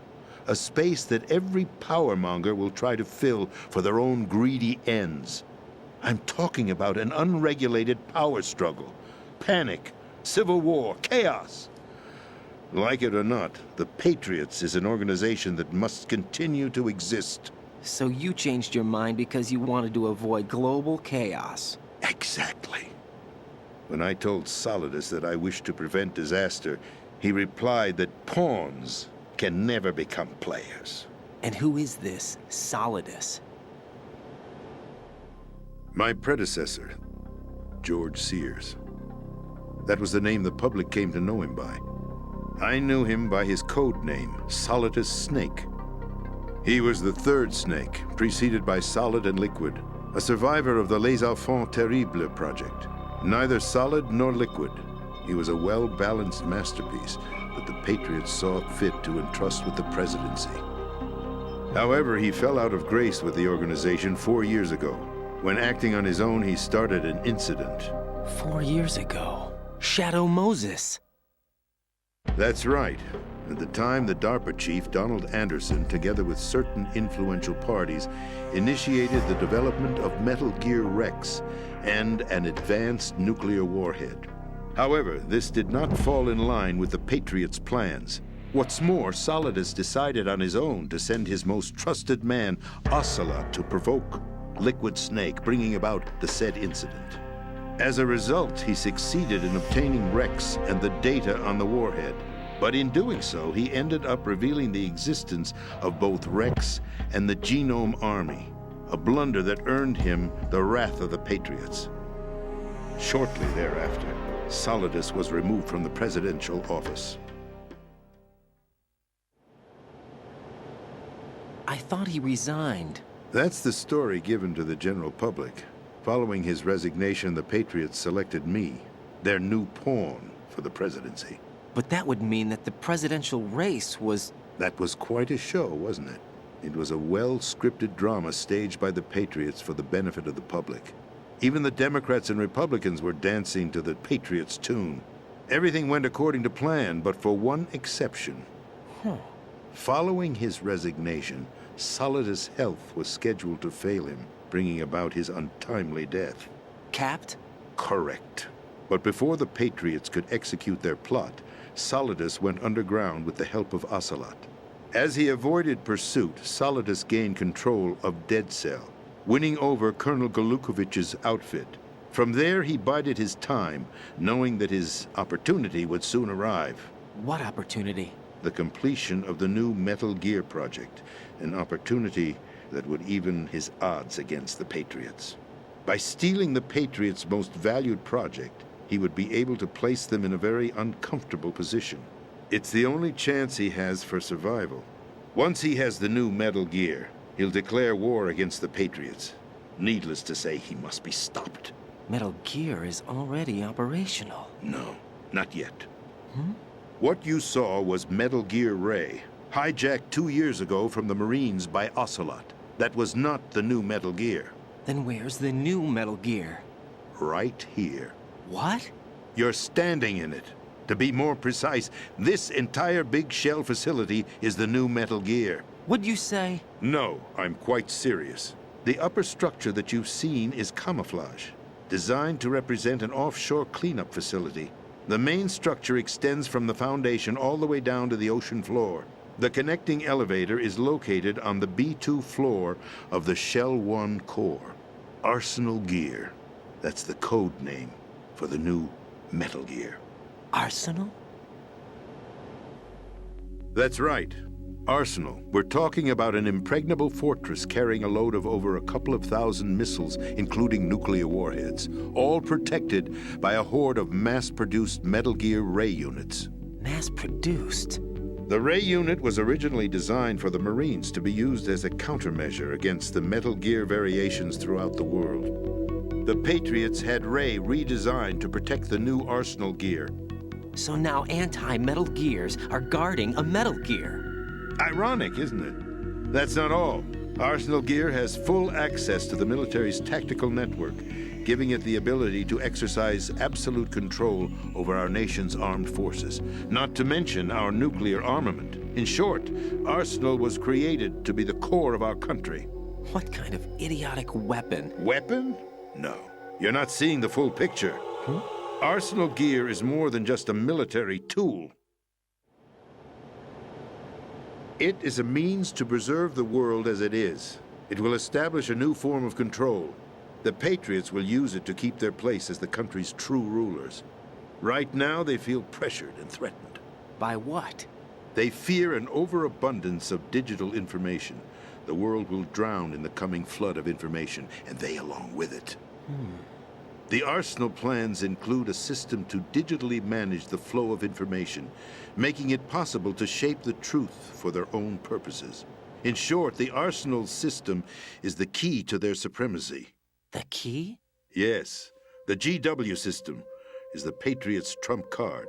a space that every powermonger will try to fill for their own greedy ends. I'm talking about an unregulated power struggle, panic, civil war, chaos. Like it or not, the Patriots is an organization that must continue to exist. So you changed your mind because you wanted to avoid global chaos. Exactly. When I told Solidus that I wished to prevent disaster, he replied that pawns can never become players. And who is this Solidus? My predecessor, George Sears. That was the name the public came to know him by. I knew him by his code name, Solidus Snake. He was the third Snake, preceded by Solid and Liquid, a survivor of the Les Enfants Terribles project. Neither solid nor liquid, he was a well-balanced masterpiece that the Patriots saw fit to entrust with the presidency. However, he fell out of grace with the organization 4 years ago. When acting on his own, he started an incident. 4 years ago? Shadow Moses. That's right. At the time, the DARPA chief, Donald Anderson, together with certain influential parties, initiated the development of Metal Gear Rex and an advanced nuclear warhead. However, this did not fall in line with the Patriots' plans. What's more, Solidus decided on his own to send his most trusted man, Ocelot, to provoke Liquid Snake, bringing about the said incident. As a result, he succeeded in obtaining Rex and the data on the warhead. But in doing so, he ended up revealing the existence of both Rex and the Genome Army, a blunder that earned him the wrath of the Patriots. Shortly thereafter, Solidus was removed from the presidential office. I thought he resigned. That's the story given to the general public. Following his resignation, the Patriots selected me, their new pawn, for the presidency. But that would mean that the presidential race was... That was quite a show, wasn't it? It was a well-scripted drama staged by the Patriots for the benefit of the public. Even the Democrats and Republicans were dancing to the Patriots' tune. Everything went according to plan, but for one exception. Following his resignation, Solidus' health was scheduled to fail him, bringing about his untimely death. Capped? Correct. But before the Patriots could execute their plot, Solidus went underground with the help of Ocelot. As he avoided pursuit, Solidus gained control of Dead Cell, winning over Colonel Golukovich's outfit. From there, he bided his time, knowing that his opportunity would soon arrive. What opportunity? The completion of the new Metal Gear project, an opportunity that would even his odds against the Patriots. By stealing the Patriots' most valued project, he would be able to place them in a very uncomfortable position. It's the only chance he has for survival. Once he has the new Metal Gear, he'll declare war against the Patriots. Needless to say, he must be stopped. Metal Gear is already operational. No, not yet. What you saw was Metal Gear Ray, hijacked 2 years ago from the Marines by Ocelot. That was not the new Metal Gear. Then where's the new Metal Gear? Right here. What? You're standing in it. To be more precise, this entire big shell facility is the new Metal Gear. What'd you say? No, I'm quite serious. The upper structure that you've seen is camouflage, designed to represent an offshore cleanup facility. The main structure extends from the foundation all the way down to the ocean floor. The connecting elevator is located on the B2 floor of the Shell 1 core. Arsenal Gear. That's the code name for the new Metal Gear. Arsenal? That's right. Arsenal. We're talking about an impregnable fortress carrying a load of over a couple of thousand missiles, including nuclear warheads, all protected by a horde of mass-produced Metal Gear Ray units. Mass-produced? The Ray unit was originally designed for the Marines to be used as a countermeasure against the Metal Gear variations throughout the world. The Patriots had Ray redesigned to protect the new Arsenal gear. So now anti-Metal Gears are guarding a Metal Gear. Ironic, isn't it? That's not all. Arsenal Gear has full access to the military's tactical network, giving it the ability to exercise absolute control over our nation's armed forces, not to mention our nuclear armament. In short, Arsenal was created to be the core of our country. What kind of idiotic weapon? Weapon? No. You're not seeing the full picture. Arsenal Gear is more than just a military tool. It is a means to preserve the world as it is. It will establish a new form of control. The Patriots will use it to keep their place as the country's true rulers. Right now, they feel pressured and threatened. By what? They fear an overabundance of digital information. The world will drown in the coming flood of information, and they along with it. The Arsenal plans include a system to digitally manage the flow of information, making it possible to shape the truth for their own purposes. In short, the Arsenal system is the key to their supremacy. The key? Yes. The GW system is the Patriots' trump card.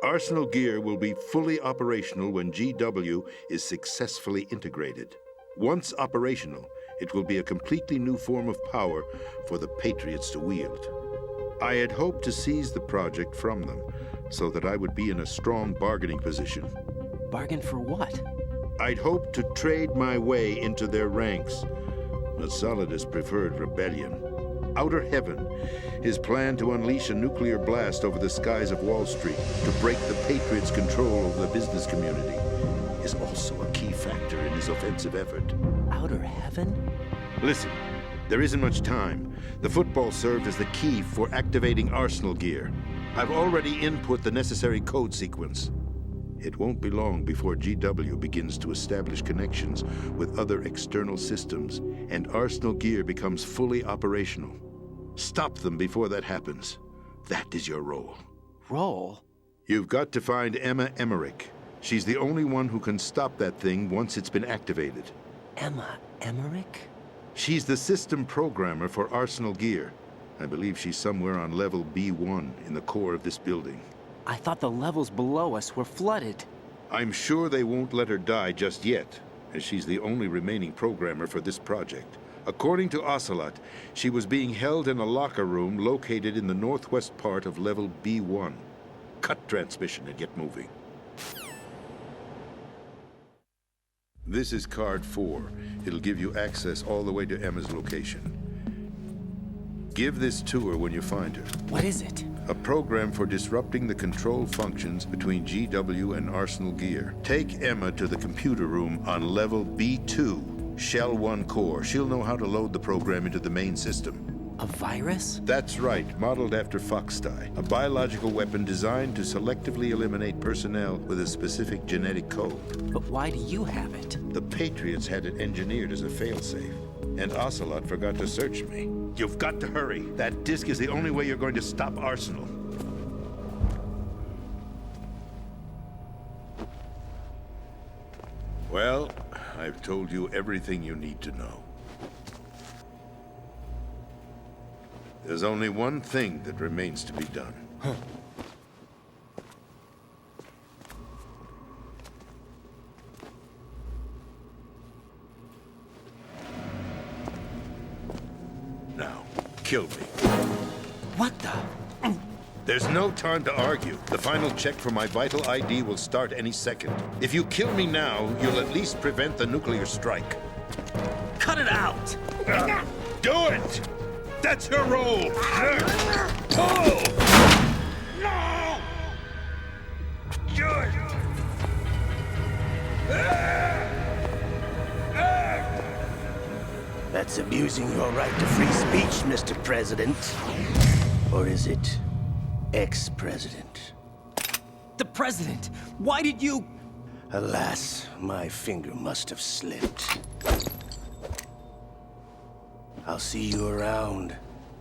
Arsenal Gear will be fully operational when GW is successfully integrated. Once operational, it will be a completely new form of power for the Patriots to wield. I had hoped to seize the project from them, so that I would be in a strong bargaining position. Bargain for what? I'd hoped to trade my way into their ranks, but Solidus preferred rebellion. Outer Heaven, his plan to unleash a nuclear blast over the skies of Wall Street to break the Patriots' control over the business community, is also a key factor in his offensive effort. Outer Heaven? Listen, there isn't much time. The football served as the key for activating Arsenal Gear. I've already input the necessary code sequence. It won't be long before GW begins to establish connections with other external systems, and Arsenal Gear becomes fully operational. Stop them before that happens. That is your role. Role? You've got to find Emma Emmerich. She's the only one who can stop that thing once it's been activated. Emma Emmerich? She's the system programmer for Arsenal Gear. I believe she's somewhere on level B1 in the core of this building. I thought the levels below us were flooded. I'm sure they won't let her die just yet, as she's the only remaining programmer for this project. According to Ocelot, she was being held in a locker room located in the northwest part of level B1. Cut transmission and get moving. This is card 4. It'll give you access all the way to Emma's location. Give this to her when you find her. What is it? A program for disrupting the control functions between GW and Arsenal Gear. Take Emma to the computer room on level B2, Shell 1 core. She'll know how to load the program into the main system. A virus? That's right, modeled after Foxdie. A biological weapon designed to selectively eliminate personnel with a specific genetic code. But why do you have it? The Patriots had it engineered as a failsafe, and Ocelot forgot to search me. You've got to hurry. That disk is the only way you're going to stop Arsenal. Well, I've told you everything you need to know. There's only one thing that remains to be done. Now, kill me. What the? There's no time to argue. The final check for my vital ID will start any second. If you kill me now, you'll at least prevent the nuclear strike. Cut it out! Do it! That's your role! Pull! No! Do it! That's abusing your right to free speech, Mr. President. Or is it ex-president? The president! Why did you... Alas, my finger must have slipped. I'll see you around,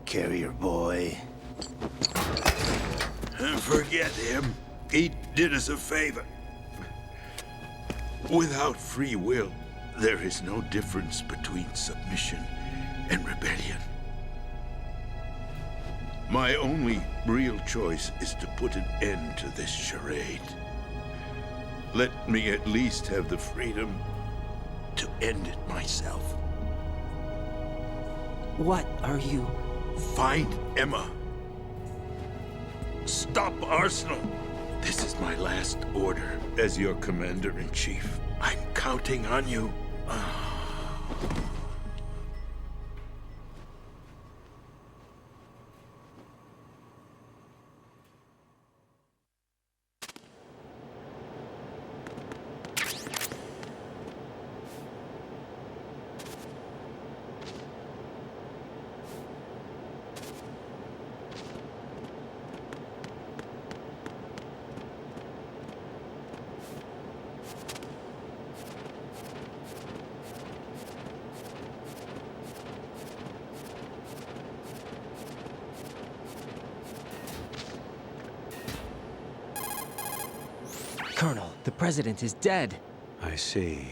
carrier boy. Forget him. He did us a favor. Without free will, there is no difference between submission and rebellion. My only real choice is to put an end to this charade. Let me at least have the freedom to end it myself. What are you... Find Emma. Stop Arsenal. This is my last order as your commander-in-chief. I'm counting on you. Colonel, the president is dead. I see.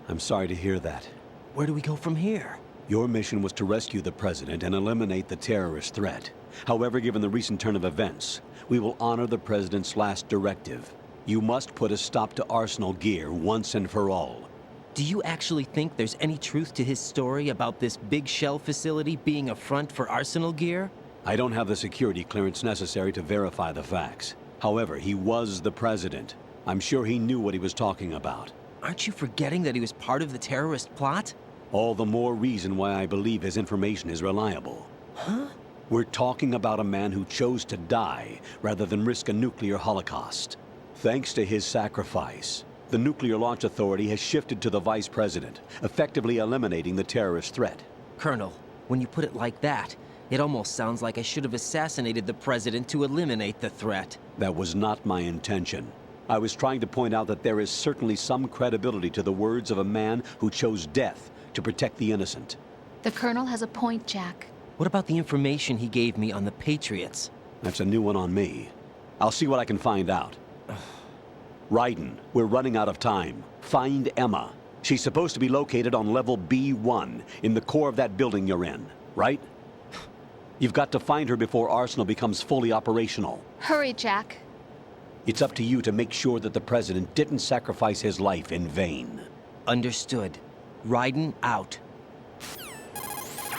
I'm sorry to hear that. Where do we go from here? Your mission was to rescue the president and eliminate the terrorist threat. However, given the recent turn of events, we will honor the president's last directive. You must put a stop to Arsenal gear once and for all. Do you actually think there's any truth to his story about this big shell facility being a front for Arsenal gear? I don't have the security clearance necessary to verify the facts. However, he was the president. I'm sure he knew what he was talking about. Aren't you forgetting that he was part of the terrorist plot? All the more reason why I believe his information is reliable. Huh? We're talking about a man who chose to die rather than risk a nuclear holocaust. Thanks to his sacrifice, the Nuclear Launch Authority has shifted to the vice president, effectively eliminating the terrorist threat. Colonel, when you put it like that, it almost sounds like I should have assassinated the president to eliminate the threat. That was not my intention. I was trying to point out that there is certainly some credibility to the words of a man who chose death to protect the innocent. The Colonel has a point, Jack. What about the information he gave me on the Patriots? That's a new one on me. I'll see what I can find out. Raiden, we're running out of time. Find Emma. She's supposed to be located on level B1, in the core of that building you're in, right? You've got to find her before Arsenal becomes fully operational. Hurry, Jack. It's up to you to make sure that the president didn't sacrifice his life in vain. Understood. Raiden out.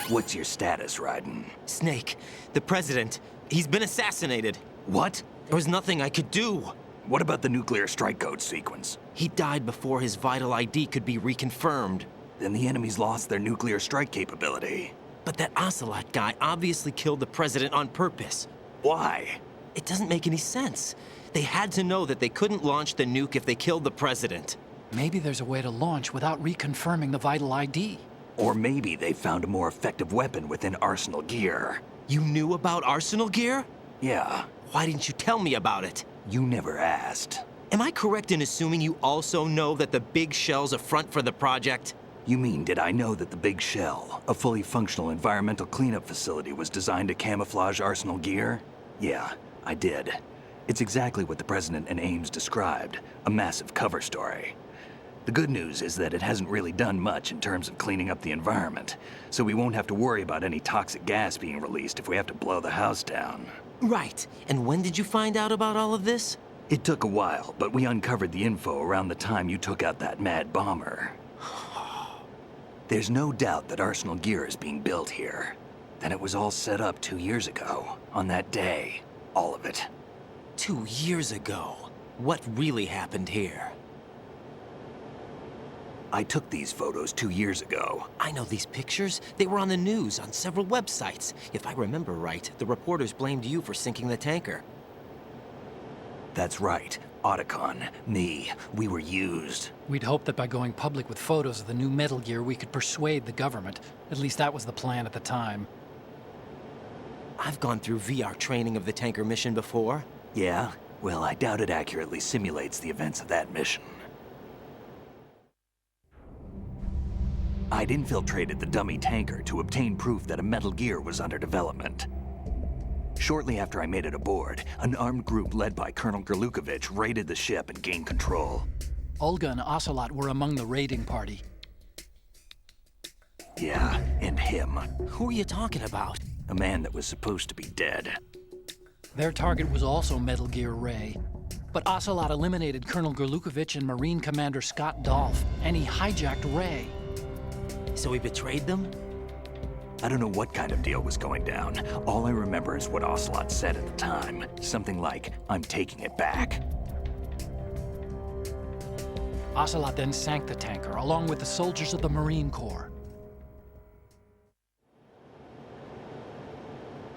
What's your status, Raiden? Snake, the president, he's been assassinated. What? There was nothing I could do. What about the nuclear strike code sequence? He died before his vital ID could be reconfirmed. Then the enemy's lost their nuclear strike capability. But that Ocelot guy obviously killed the president on purpose. Why? It doesn't make any sense. They had to know that they couldn't launch the nuke if they killed the president. Maybe there's a way to launch without reconfirming the vital ID. Or maybe they found a more effective weapon within Arsenal gear. You knew about Arsenal gear? Yeah. Why didn't you tell me about it? You never asked. Am I correct in assuming you also know that the Big Shell's a front for the project? You mean, did I know that the Big Shell, a fully functional environmental cleanup facility, was designed to camouflage Arsenal gear? Yeah, I did. It's exactly what the President and Ames described, a massive cover story. The good news is that it hasn't really done much in terms of cleaning up the environment, so we won't have to worry about any toxic gas being released if we have to blow the house down. Right. And when did you find out about all of this? It took a while, but we uncovered the info around the time you took out that mad bomber. There's no doubt that Arsenal gear is being built here. Then it was all set up 2 years ago, on that day. All of it. 2 years ago? What really happened here? I took these photos 2 years ago. I know these pictures. They were on the news, on several websites. If I remember right, the reporters blamed you for sinking the tanker. That's right. Otacon, me, we were used. We'd hoped that by going public with photos of the new Metal Gear, we could persuade the government. At least that was the plan at the time. I've gone through VR training of the tanker mission before. Yeah? Well, I doubt it accurately simulates the events of that mission. I'd infiltrated the dummy tanker to obtain proof that a Metal Gear was under development. Shortly after I made it aboard, an armed group led by Colonel Gerlukovich raided the ship and gained control. Olga and Ocelot were among the raiding party. Yeah, and him. Who are you talking about? A man that was supposed to be dead. Their target was also Metal Gear Ray. But Ocelot eliminated Colonel Gorlukovich and Marine Commander Scott Dolph, and he hijacked Ray. So he betrayed them? I don't know what kind of deal was going down. All I remember is what Ocelot said at the time. Something like, "I'm taking it back." Ocelot then sank the tanker, along with the soldiers of the Marine Corps.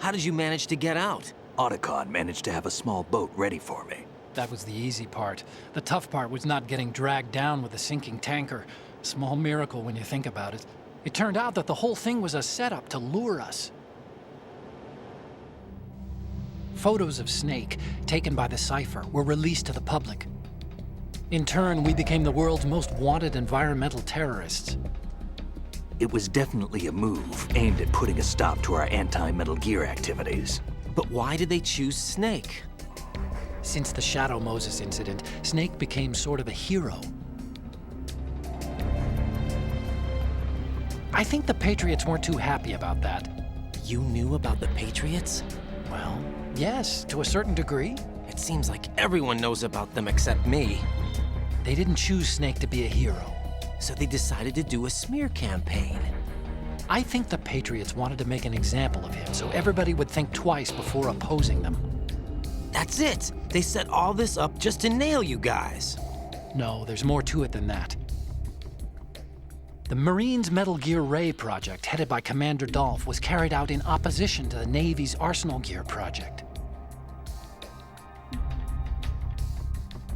How did you manage to get out? Otacon managed to have a small boat ready for me. That was the easy part. The tough part was not getting dragged down with a sinking tanker. A small miracle when you think about it. It turned out that the whole thing was a setup to lure us. Photos of Snake, taken by the Cypher, were released to the public. In turn, we became the world's most wanted environmental terrorists. It was definitely a move aimed at putting a stop to our anti-Metal Gear activities. But why did they choose Snake? Since the Shadow Moses incident, Snake became sort of a hero. I think the Patriots weren't too happy about that. You knew about the Patriots? Well, yes, to a certain degree. It seems like everyone knows about them except me. They didn't choose Snake to be a hero. So they decided to do a smear campaign. I think the Patriots wanted to make an example of him so everybody would think twice before opposing them. That's it! They set all this up just to nail you guys. No, there's more to it than that. The Marines' Metal Gear Ray project, headed by Commander Dolph, was carried out in opposition to the Navy's Arsenal Gear project.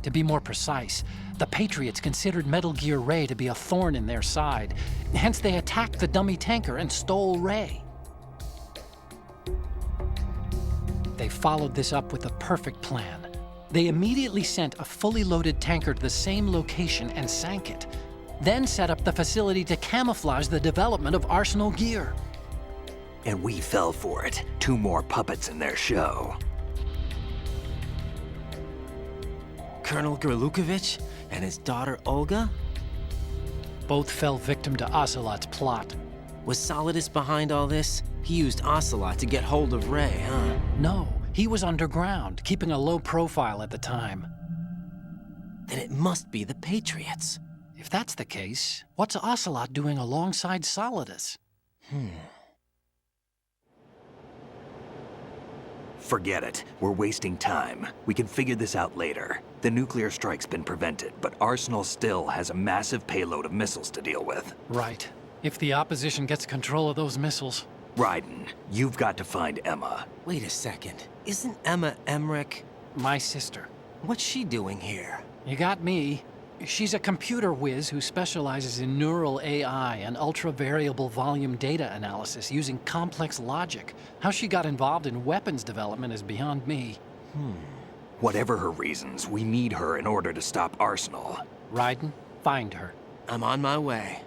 To be more precise, the Patriots considered Metal Gear Ray to be a thorn in their side. Hence, they attacked the dummy tanker and stole Ray. They followed this up with a perfect plan. They immediately sent a fully loaded tanker to the same location and sank it. Then set up the facility to camouflage the development of Arsenal Gear. And we fell for it. 2 more puppets in their show. Colonel Gorlukovich and his daughter Olga? Both fell victim to Ocelot's plot. Was Solidus behind all this? He used Ocelot to get hold of Ray, huh? No, he was underground, keeping a low profile at the time. Then it must be the Patriots. If that's the case, what's Ocelot doing alongside Solidus? Forget it. We're wasting time. We can figure this out later. The nuclear strike's been prevented, but Arsenal still has a massive payload of missiles to deal with. Right. If the opposition gets control of those missiles. Raiden, you've got to find Emma. Wait a second. Isn't Emma Emmerich my sister? What's she doing here? You got me. She's a computer whiz who specializes in neural AI and ultra-variable volume data analysis using complex logic. How she got involved in weapons development is beyond me. Whatever her reasons, we need her in order to stop Arsenal. Raiden, find her. I'm on my way.